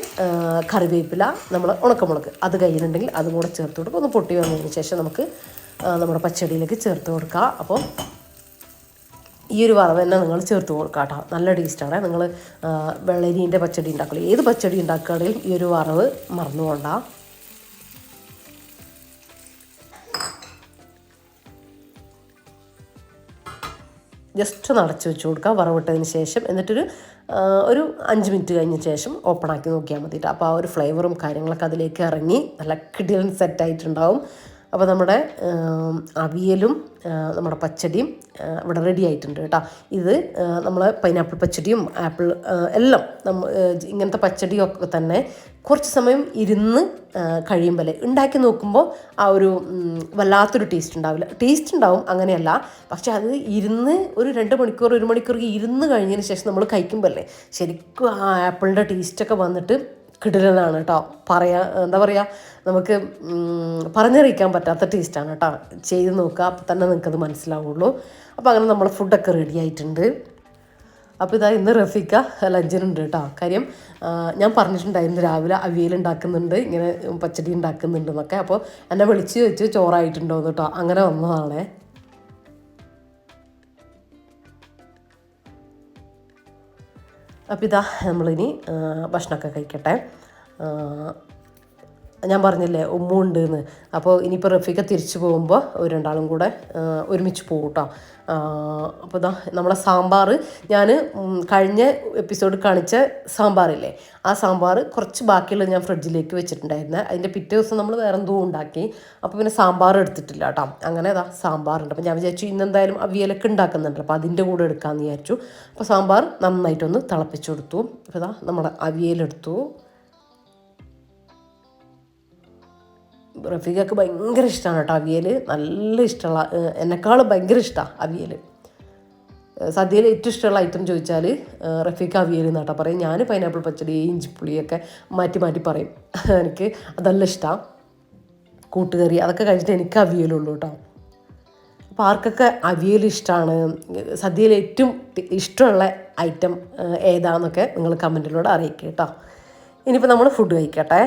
A: കറിവേപ്പില, നമ്മൾ ഉണക്കമുളക് അത് കയ്യിലുണ്ടെങ്കിൽ അതും കൂടെ ചേർത്ത് കൊടുക്കുക. ഒന്ന് പൊട്ടി വന്നതിന് ശേഷം നമുക്ക് നമ്മുടെ പച്ചടിയിലേക്ക് ചേർത്ത് കൊടുക്കുക. അപ്പോൾ ഈ ഒരു വറവ് തന്നെ നിങ്ങൾ ചേർത്ത് കൊടുക്കുക കേട്ടോ. നല്ല ടേസ്റ്റാണ്. നിങ്ങൾ വെള്ളരീൻ്റെ പച്ചടി ഉണ്ടാക്കില്ല, ഏത് പച്ചടി ഉണ്ടാക്കുകയാണെങ്കിലും ഈ ഒരു വറവ് മറന്നുകൊണ്ട. ജസ്റ്റ് ഒന്ന് അടച്ച് വെച്ച് കൊടുക്കുക വറവിട്ടതിന് ശേഷം. എന്നിട്ടൊരു 5 മിനിറ്റ് കഴിഞ്ഞ ശേഷം ഓപ്പൺ ആക്കി നോക്കിയാൽ മതി കേട്ടോ. അപ്പോൾ ആ ഒരു ഫ്ലേവറും കാര്യങ്ങളൊക്കെ അതിലേക്ക് ഇറങ്ങി നല്ല കിടിലൻ സെറ്റായിട്ടുണ്ടാവും. അപ്പോൾ നമ്മുടെ അവിയലും നമ്മുടെ പച്ചടിയും ഇവിടെ റെഡി ആയിട്ടുണ്ട് കേട്ടോ. ഇത് നമ്മൾ പൈനാപ്പിൾ പച്ചടിയും ആപ്പിൾ എല്ലാം ഇങ്ങനത്തെ പച്ചടിയൊക്കെ തന്നെ കുറച്ച് സമയം ഇരുന്ന് കഴിയുമ്പോൾ ഉണ്ടാക്കി നോക്കുമ്പോൾ ആ ഒരു വല്ലാത്തൊരു ടേസ്റ്റ് ഉണ്ടാവില്ല. ടേസ്റ്റ് ഉണ്ടാവും, അങ്ങനെയല്ല. പക്ഷെ അത് ഇരുന്ന് ഒരു 2 മണിക്കൂർ 1 മണിക്കൂർ ഇരുന്ന് കഴിഞ്ഞതിന് ശേഷം നമ്മൾ കഴിക്കുമ്പോൾ അല്ലേ ശരിക്കും ആ ആപ്പിളിൻ്റെ ടേസ്റ്റൊക്കെ വന്നിട്ട് കിടിലനാണ് കേട്ടോ. എന്താ പറയുക, നമുക്ക് പറഞ്ഞറിയിക്കാൻ പറ്റാത്ത ടേസ്റ്റാണ് കേട്ടോ. ചെയ്ത് നോക്കുക, അപ്പോൾ തന്നെ നിങ്ങൾക്കത് മനസ്സിലാവുള്ളൂ. അപ്പോൾ അങ്ങനെ നമ്മൾ ഫുഡൊക്കെ റെഡി ആയിട്ടുണ്ട്. അപ്പോൾ ഇതാ ഇന്ന് റഫീക്ക ലഞ്ചിനുണ്ട് കേട്ടോ. കാര്യം ഞാൻ പറഞ്ഞിട്ടുണ്ടായിരുന്നു രാവിലെ അവിയൽ ഉണ്ടാക്കുന്നുണ്ട്, ഇങ്ങനെ പച്ചടി ഉണ്ടാക്കുന്നുണ്ട് എന്നൊക്കെ. അപ്പോൾ എന്നെ വിളിച്ച് വെച്ച് ചോറായിട്ടുണ്ടോ എന്ന് കേട്ടോ. അങ്ങനെ വന്നതാണേ. അപ്പോൾ ഇതാ നമ്മളിനി ഭക്ഷണമൊക്കെ കഴിക്കട്ടെ. ഞാൻ പറഞ്ഞില്ലേ ഉമ്മുണ്ട് എന്ന്. അപ്പോൾ ഇനിയിപ്പോൾ റഫീക്ക തിരിച്ചു പോകുമ്പോൾ രണ്ടാളും കൂടെ ഒരുമിച്ച് പോകും കേട്ടോ. അപ്പോൾ ഇതാ നമ്മളെ സാമ്പാർ, ഞാൻ കഴിഞ്ഞ എപ്പിസോഡ് കാണിച്ച സാമ്പാറില്ലേ, ആ സാമ്പാർ കുറച്ച് ബാക്കിയുള്ളത് ഞാൻ ഫ്രിഡ്ജിലേക്ക് വെച്ചിട്ടുണ്ടായിരുന്നു. അതിൻ്റെ പിറ്റേ ദിവസം നമ്മൾ വേറെ എന്തോ ഉണ്ടാക്കി. അപ്പോൾ പിന്നെ സാമ്പാർ എടുത്തിട്ടില്ല കേട്ടോ. അങ്ങനെ ഇതാ സാമ്പാറുണ്ട്. അപ്പോൾ ഞാൻ വിചാരിച്ചു ഇന്നെന്തായാലും അവിയലൊക്കെ ഉണ്ടാക്കുന്നുണ്ട്, അപ്പോൾ അതിൻ്റെ കൂടെ എടുക്കാമെന്ന് വിചാരിച്ചു. അപ്പോൾ സാമ്പാർ നന്നായിട്ടൊന്ന് തിളപ്പിച്ചു കൊടുത്തു. അപ്പോൾ ഇതാ നമ്മുടെ അവിയലെടുത്തു. റഫീഖക്ക് ഭയങ്കര ഇഷ്ടമാണ് കേട്ടോ അവിയൽ. നല്ല ഇഷ്ടമുള്ള, എന്നെക്കാളും ഭയങ്കര ഇഷ്ടമാണ് അവിയൽ. സദ്യയിൽ ഏറ്റവും ഇഷ്ടമുള്ള ഐറ്റം ചോദിച്ചാൽ റഫീഖ് അവിയൽ എന്നാട്ടോ പറയും. ഞാൻ പൈനാപ്പിൾ പച്ചടി ഇഞ്ചിപ്പുളിയൊക്കെ മാറ്റി മാറ്റി പറയും. എനിക്ക് അതല്ല ഇഷ്ടമാണ്. കൂട്ടുകറി അതൊക്കെ കഴിച്ചിട്ട് എനിക്ക് അവിയലുള്ളൂ കേട്ടോ. അപ്പോൾ ആർക്കൊക്കെ അവിയൽ ഇഷ്ടമാണ്, സദ്യയിൽ ഏറ്റവും ഇഷ്ടമുള്ള ഐറ്റം ഏതാണെന്നൊക്കെ നിങ്ങൾ കമൻറ്റിലൂടെ അറിയിക്കുക കേട്ടോ. ഇനിയിപ്പോൾ നമ്മൾ ഫുഡ് കഴിക്കട്ടെ.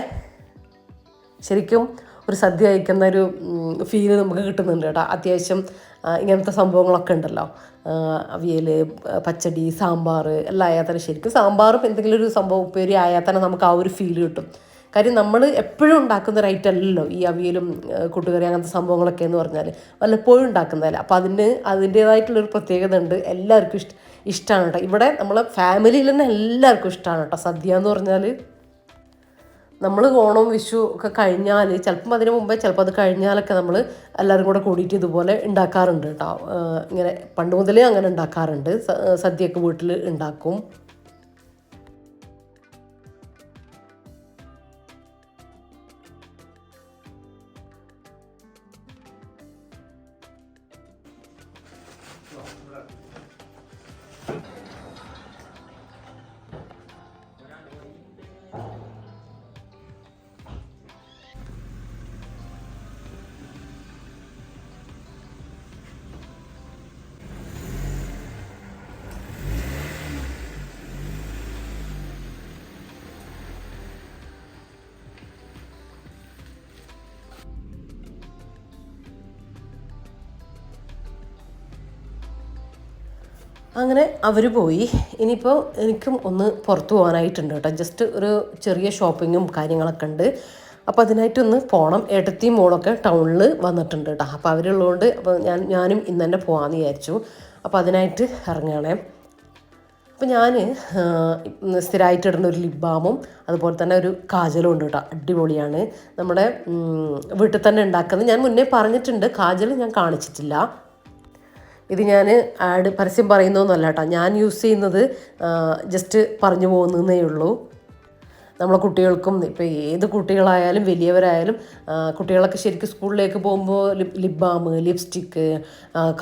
A: ശരിക്കും ഒരു സദ്യ കഴിക്കുന്ന ഒരു ഫീല് നമുക്ക് കിട്ടുന്നുണ്ട് കേട്ടോ. അത്യാവശ്യം ഇങ്ങനത്തെ സംഭവങ്ങളൊക്കെ ഉണ്ടല്ലോ, അവിയൽ, പച്ചടി, സാമ്പാർ എല്ലാം ആയാൽ തന്നെ, ശരിക്കും സാമ്പാറും എന്തെങ്കിലും ഒരു സംഭവം ഉപ്പേരി ആയാൽ തന്നെ നമുക്ക് ആ ഒരു ഫീല് കിട്ടും. കാര്യം നമ്മൾ എപ്പോഴും ഉണ്ടാക്കുന്ന ഒരു ഐറ്റം അല്ലല്ലോ ഈ അവിയലും കൂട്ടുകറി അങ്ങനത്തെ സംഭവങ്ങളൊക്കെ എന്ന് പറഞ്ഞാൽ, വല്ലപ്പോഴും ഉണ്ടാക്കുന്നതല്ല. അപ്പോൾ അതിൻ്റേതായിട്ടുള്ളൊരു പ്രത്യേകത ഉണ്ട്. എല്ലാവർക്കും ഇഷ്ടമാണ് കേട്ടോ. ഇവിടെ നമ്മളെ ഫാമിലിയിൽ തന്നെ എല്ലാവർക്കും ഇഷ്ടമാണ് കേട്ടോ സദ്യ എന്ന് പറഞ്ഞാൽ. നമ്മൾ ഓണം വിഷു ഒക്കെ കഴിഞ്ഞാൽ, ചിലപ്പം അതിന് മുമ്പേ ചിലപ്പോൾ അത് കഴിഞ്ഞാലൊക്കെ നമ്മൾ എല്ലാവരും കൂടെ കൂടിയിട്ട് ഇതുപോലെ ഉണ്ടാക്കാറുണ്ട് കേട്ടോ. ഇങ്ങനെ പണ്ട് മുതലേ അങ്ങനെ ഉണ്ടാക്കാറുണ്ട്. സദ്യയൊക്കെ വീട്ടിൽ ഉണ്ടാക്കും. അങ്ങനെ അവർ പോയി. ഇനിയിപ്പോൾ എനിക്കും ഒന്ന് പുറത്ത് പോകാനായിട്ടുണ്ട് കേട്ടോ. ജസ്റ്റ് ഒരു ചെറിയ ഷോപ്പിങ്ങും കാര്യങ്ങളൊക്കെ ഉണ്ട്. അപ്പോൾ അതിനായിട്ടൊന്ന് പോകണം. ഏട്ടത്തിയും മോളൊക്കെ ടൗണിൽ വന്നിട്ടുണ്ട് കേട്ടോ. അപ്പോൾ അവരുള്ളതുകൊണ്ട് അപ്പോൾ ഞാനും ഇന്ന് തന്നെ പോകാമെന്ന് വിചാരിച്ചു. അപ്പോൾ അതിനായിട്ട് ഇറങ്ങുകയാണേ. അപ്പോൾ ഞാൻ സ്ഥിരമായിട്ട് ഇടുന്ന ഒരു ലിപ് ബാമും അതുപോലെ തന്നെ ഒരു കാജലും ഉണ്ട് കേട്ടോ. അടിപൊളിയാണ്. നമ്മുടെ വീട്ടിൽ തന്നെ ഉണ്ടാക്കുന്നത്. ഞാൻ മുന്നേ പറഞ്ഞിട്ടുണ്ട്, കാജൽ ഞാൻ കാണിച്ചിട്ടില്ല. ഇത് ഞാൻ പരസ്യം പറയുന്നതൊന്നുമല്ല കേട്ടോ. ഞാൻ യൂസ് ചെയ്യുന്നത് ജസ്റ്റ് പറഞ്ഞു പോകുന്നതേ ഉള്ളൂ. നമ്മളെ കുട്ടികൾക്കും ഇപ്പോൾ ഏത് കുട്ടികളായാലും വലിയവരായാലും കുട്ടികളൊക്കെ ശരിക്കും സ്കൂളിലേക്ക് പോകുമ്പോൾ ലിപ് ബാം, ലിപ്സ്റ്റിക്ക്,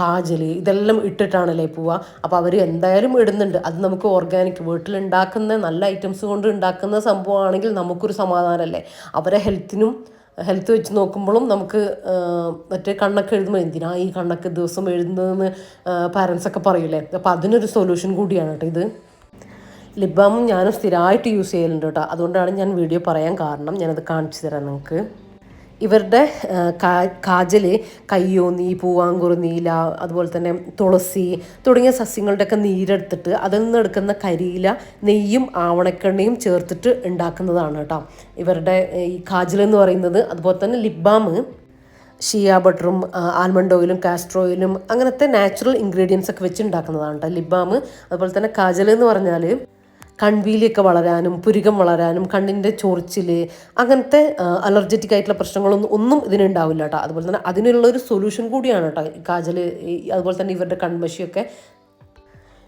A: കാജൽ ഇതെല്ലാം ഇട്ടിട്ടാണല്ലേ പോവുക. അപ്പോൾ അവർ എന്തായാലും ഇടുന്നുണ്ട്. അത് നമുക്ക് ഓർഗാനിക് വീട്ടിലുണ്ടാക്കുന്ന നല്ല ഐറ്റംസ് കൊണ്ട് ഉണ്ടാക്കുന്ന സംഭവമാണെങ്കിൽ നമുക്കൊരു സമാധാനമല്ലേ. അവരെ ഹെൽത്ത് വെച്ച് നോക്കുമ്പോഴും നമുക്ക് മറ്റേ കണ്ണൊക്കെ എഴുതുമ്പോൾ എന്തിനാ ഈ കണ്ണൊക്കെ ദിവസം എഴുതുന്നതെന്ന് പാരൻസൊക്കെ പറയൂലേ. അപ്പോൾ അതിനൊരു സൊല്യൂഷൻ കൂടിയാണ് കേട്ടോ ഇത്. ലിപ് ബാമും ഞാനും സ്ഥിരമായിട്ട് യൂസ് ചെയ്യലുണ്ട് കേട്ടോ. അതുകൊണ്ടാണ് ഞാൻ വീഡിയോ പറയാൻ കാരണം. ഞാനത് കാണിച്ചു തരാം നിങ്ങൾക്ക്. ഇവരുടെ കാജൽ കയ്യോന്നി, പൂവാങ്കുറുനീല, അതുപോലെ തന്നെ തുളസി തുടങ്ങിയ സസ്യങ്ങളുടെയൊക്കെ നീരെടുത്തിട്ട് അതിൽ നിന്ന് എടുക്കുന്ന കരിയില, നെയ്യും ആവണക്കെണ്ണയും ചേർത്തിട്ട് ഉണ്ടാക്കുന്നതാണ് കേട്ടോ ഇവരുടെ ഈ കാജൽ എന്ന് പറയുന്നത്. അതുപോലെ തന്നെ ലിപ് ബാം ഷിയ ബട്ടറും ആൽമണ്ട് ഓയിലും കാസ്റ്റർ ഓയിലും അങ്ങനത്തെ നാച്ചുറൽ ഇൻഗ്രീഡിയൻസ് ഒക്കെ വെച്ച് ഉണ്ടാക്കുന്നതാണ് കേട്ടോ ലിപ് ബാം. അതുപോലെ തന്നെ കാജൽ എന്ന് പറഞ്ഞാൽ കൺവീലിയൊക്കെ വളരാനും പുരികം വളരാനും കണ്ണിൻ്റെ ചൊറിച്ചിൽ അങ്ങനത്തെ അലർജറ്റിക് ആയിട്ടുള്ള പ്രശ്നങ്ങളൊന്നും ഇതിനുണ്ടാവില്ല കേട്ടോ. അതുപോലെ തന്നെ അതിനുള്ളൊരു സൊല്യൂഷൻ കൂടിയാണ് കേട്ടോ ഈ കാജൽ. അതുപോലെ തന്നെ ഇവരുടെ കൺമഷിയൊക്കെ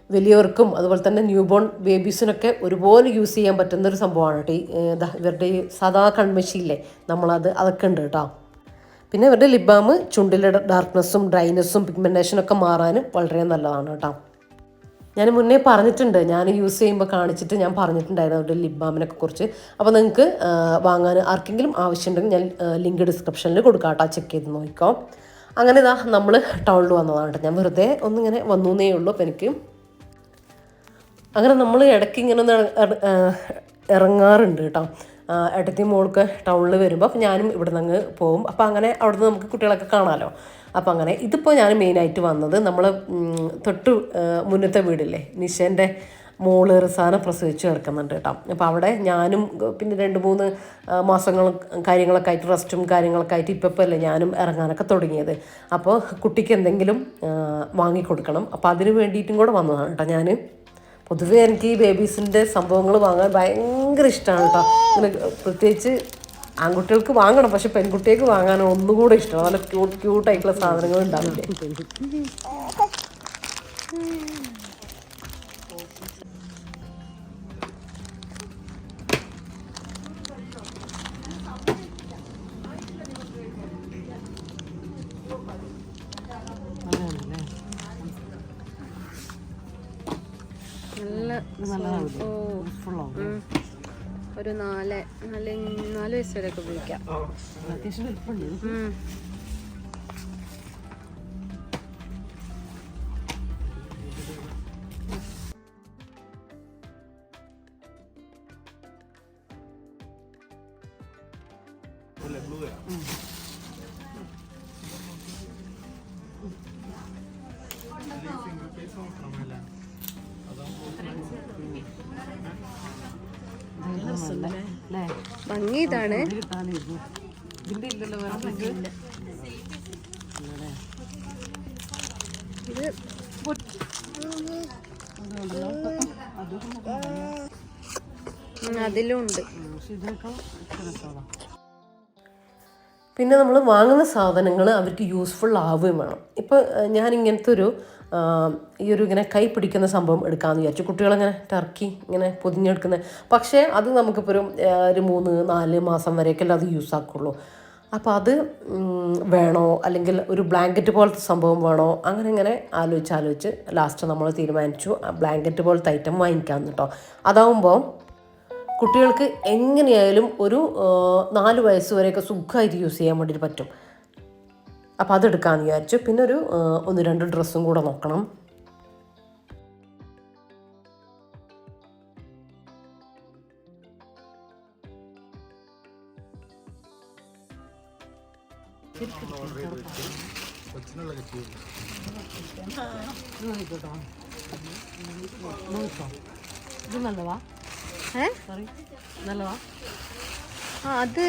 A: വലിയവർക്കും അതുപോലെ തന്നെ ന്യൂ ബോൺ ബേബീസിനൊക്കെ ഒരുപോലെ യൂസ് ചെയ്യാൻ പറ്റുന്നൊരു സംഭവമാണ് കേട്ടോ ഇവരുടെ ഈ സാധാ കൺമഷിയില്ലേ അതൊക്കെ ഉണ്ട് കേട്ടോ. പിന്നെ ഇവരുടെ ലിപ് ബാം ചുണ്ടിലെ ഡാർക്ക്നെസ്സും ഡ്രൈനെസ്സും പിഗ്മെൻറ്റേഷനൊക്കെ മാറാനും വളരെ നല്ലതാണ് കേട്ടോ. ഞാൻ മുന്നേ പറഞ്ഞിട്ടുണ്ട്, ഞാൻ യൂസ് ചെയ്യുമ്പോൾ കാണിച്ചിട്ട് ഞാൻ പറഞ്ഞിട്ടുണ്ടായിരുന്നു അവരുടെ ലിപ് ബാമിനൊക്കെ കുറിച്ച്. അപ്പോൾ നിങ്ങൾക്ക് വാങ്ങാൻ ആർക്കെങ്കിലും ആവശ്യമുണ്ടെങ്കിൽ ഞാൻ ലിങ്ക് ഡിസ്ക്രിപ്ഷനിൽ കൊടുക്കാം കേട്ടോ, ചെക്ക് ചെയ്ത് നോക്കിക്കോ. അങ്ങനെ നമ്മൾ ടൗണിൽ വന്നതാണ് കേട്ടോ. ഞാൻ വെറുതെ ഒന്നിങ്ങനെ വന്നേ ഉള്ളൂ. അപ്പോൾ എനിക്ക് അങ്ങനെ നമ്മൾ ഇടയ്ക്ക് ഇങ്ങനെ ഒന്ന് ഇറങ്ങാറുണ്ട് കേട്ടോ. ഏട്ടത്തി മോൾക്ക് ടൗണിൽ വരുമ്പോൾ അപ്പോൾ ഞാനും ഇവിടെ നിന്ന് അങ്ങ് പോകും. അപ്പോൾ അങ്ങനെ അവിടുന്ന് നമുക്ക് കുട്ടികളൊക്കെ കാണാമല്ലോ. അപ്പോൾ അങ്ങനെ ഇതിപ്പോൾ ഞാൻ മെയിനായിട്ട് വന്നത് നമ്മൾ തൊട്ട് മുന്നത്തെ വീടില്ലേ, നിഷേൻ്റെ മോള് റിസാന പ്രസവിച്ച് കിടക്കുന്നുണ്ട് കേട്ടോ. അപ്പോൾ അവിടെ ഞാനും പിന്നെ 2-3 മാസങ്ങളും കാര്യങ്ങളൊക്കെ ആയിട്ട് റെസ്റ്റും കാര്യങ്ങളൊക്കെ ആയിട്ട് ഇപ്പോൾ അല്ലേ ഞാനും ഇറങ്ങാനൊക്കെ തുടങ്ങിയത്. അപ്പോൾ കുട്ടിക്ക് എന്തെങ്കിലും വാങ്ങിക്കൊടുക്കണം. അപ്പോൾ അതിന് വേണ്ടിയിട്ടും കൂടെ വന്നതാണ് കേട്ടോ ഞാൻ. പൊതുവേ എനിക്ക് ഈ ബേബീസിൻ്റെ സംഭവങ്ങൾ വാങ്ങാൻ ഭയങ്കര ഇഷ്ടമാണ് കേട്ടോ. ഇങ്ങനെ പ്രത്യേകിച്ച് ആൺകുട്ടികൾക്ക് വാങ്ങണം, പക്ഷെ പെൺകുട്ടികൾക്ക് വാങ്ങാൻ ഒന്നുകൂടെ ഇഷ്ടമാണ്. നല്ല ക്യൂട്ടായിട്ടുള്ള സാധനങ്ങൾ ഉണ്ടാവില്ലേ.
B: ഒരു 4 വയസ്സ് വരെയൊക്കെ ഉപയോഗിക്കാം. ഭംഗി ഇതാണ്. ഇത് അതിലും ഉണ്ട്.
A: പിന്നെ നമ്മൾ വാങ്ങുന്ന സാധനങ്ങൾ അവർക്ക് യൂസ്ഫുൾ ആവുകയും വേണം. ഇപ്പോൾ ഞാൻ ഇങ്ങനത്തെ ഈ ഒരു ഇങ്ങനെ കൈ പിടിക്കുന്ന സംഭവം എടുക്കാമെന്ന് വിചാരിച്ചു. കുട്ടികളിങ്ങനെ ടർക്കി ഇങ്ങനെ പൊതിഞ്ഞെടുക്കുന്നത്. പക്ഷേ അത് നമുക്കിപ്പോൾ ഒരു 3-4 മാസം വരെയൊക്കെയല്ലേ അത് യൂസ് ആക്കുള്ളൂ. അപ്പോൾ അത് വേണോ അല്ലെങ്കിൽ ഒരു ബ്ലാങ്കറ്റ് പോലത്തെ സംഭവം വേണോ, അങ്ങനെ ആലോചിച്ച് ലാസ്റ്റ് നമ്മൾ തീരുമാനിച്ചു ബ്ലാങ്കറ്റ് പോലത്തെ ഐറ്റം വാങ്ങിക്കാമെന്ന് കേട്ടോ. അതാവുമ്പോൾ കുട്ടികൾക്ക് എങ്ങനെയായാലും ഒരു 4 വയസ്സ് വരെയൊക്കെ സുഖമായിട്ട് യൂസ് ചെയ്യാൻ വേണ്ടിയിട്ട് പറ്റും. അപ്പോൾ അതെടുക്കാമെന്ന് വിചാരിച്ചു. പിന്നെ ഒരു 1-2 ഡ്രസ്സും കൂടെ നോക്കണം. ഇത് നല്ലതാ
B: ഏ
A: കറി നല്ലതാ
B: ആ അത്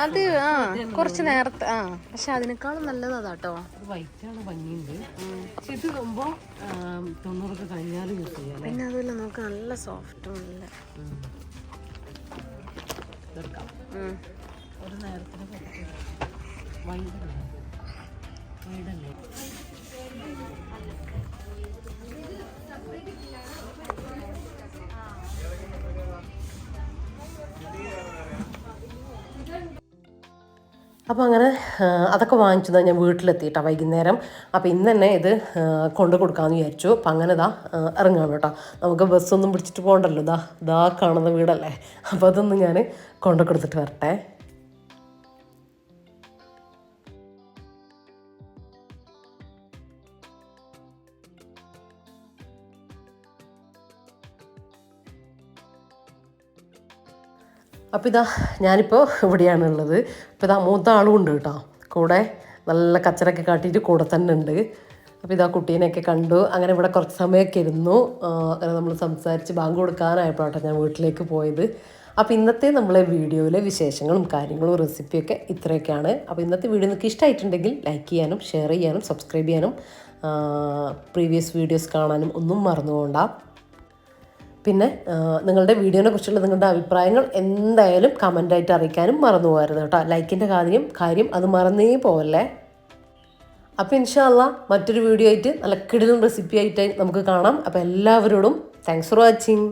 B: അത് ആ കുറച്ച് നേരത്തെ ആ പക്ഷെ അതിനേക്കാളും നല്ലത് അതാട്ടോ.
A: ഇത് വൈറ്റാണ് ഭംഗിയുണ്ട്. പക്ഷെ ഇത് ആകുമ്പോൾ 90 കഴിഞ്ഞാലും യൂസ് ചെയ്യാം.
B: പിന്നെ അതുമല്ല നമുക്ക് നല്ല സോഫ്റ്റും നല്ല
A: ഇതെടുക്കാം ഒരു നേരത്തിന് വൈഡല്ലേ വൈഡല്ലേ. അപ്പോൾ അങ്ങനെ അതൊക്കെ വാങ്ങിച്ചത് ഞാൻ വീട്ടിലെത്തിയിട്ടാണ് വൈകുന്നേരം. അപ്പോൾ ഇന്ന് തന്നെ ഇത് കൊണ്ടു കൊടുക്കാമെന്ന് വിചാരിച്ചു. അപ്പം അങ്ങനെ ഇറങ്ങാണ് കേട്ടോ. നമുക്ക് ബസ്സൊന്നും പിടിച്ചിട്ട് പോകണ്ടല്ലോ. ഇതാ കാണുന്ന വീടല്ലേ. അപ്പോൾ അതൊന്നും ഞാൻ കൊണ്ടു കൊടുത്തിട്ട് വരട്ടെ. അപ്പോൾ ഞാനിപ്പോൾ ഇവിടെയാണുള്ളത്. അപ്പോൾ മൂത്ത ആളും ഉണ്ട് കേട്ടോ കൂടെ. നല്ല കച്ചറൊക്കെ കാട്ടിയിട്ട് കൂടെ തന്നെ ഉണ്ട്. അപ്പോൾ കുട്ടീനെയൊക്കെ കണ്ടു. അങ്ങനെ ഇവിടെ കുറച്ച് സമയമൊക്കെ ഇരുന്നു. അങ്ങനെ നമ്മൾ സംസാരിച്ച് ബാങ്ക് കൊടുക്കാനായപ്പോഴാട്ടോ ഞാൻ വീട്ടിലേക്ക് പോയത്. അപ്പോൾ ഇന്നത്തെ നമ്മളെ വീഡിയോയിലെ വിശേഷങ്ങളും കാര്യങ്ങളും റെസിപ്പിയൊക്കെ ഇത്രയൊക്കെയാണ്. അപ്പോൾ ഇന്നത്തെ വീഡിയോ നിങ്ങൾക്ക് ഇഷ്ടമായിട്ടുണ്ടെങ്കിൽ ലൈക്ക് ചെയ്യാനും ഷെയർ ചെയ്യാനും സബ്സ്ക്രൈബ് ചെയ്യാനും പ്രീവിയസ് വീഡിയോസ് കാണാനും ഒന്നും മറന്നുകൊണ്ട. പിന്നെ നിങ്ങളുടെ വീഡിയോനെ കുറിച്ചുള്ള നിങ്ങളുടെ അഭിപ്രായങ്ങൾ എന്തായാലും കമൻ്റായിട്ട് അറിയിക്കാനും മറന്നു പോകരുത് കേട്ടോ. ലൈക്കിൻ്റെ കാര്യം അത് മറന്നേ പോവല്ലേ. അപ്പോൾ ഇൻഷാ അല്ലാഹ് മറ്റൊരു വീഡിയോ ആയിട്ട് നല്ല കിടിലൻ റെസിപ്പി ആയിട്ട് നമുക്ക് കാണാം. അപ്പോൾ എല്ലാവരോടും താങ്ക്സ് ഫോർ വാച്ചിങ്.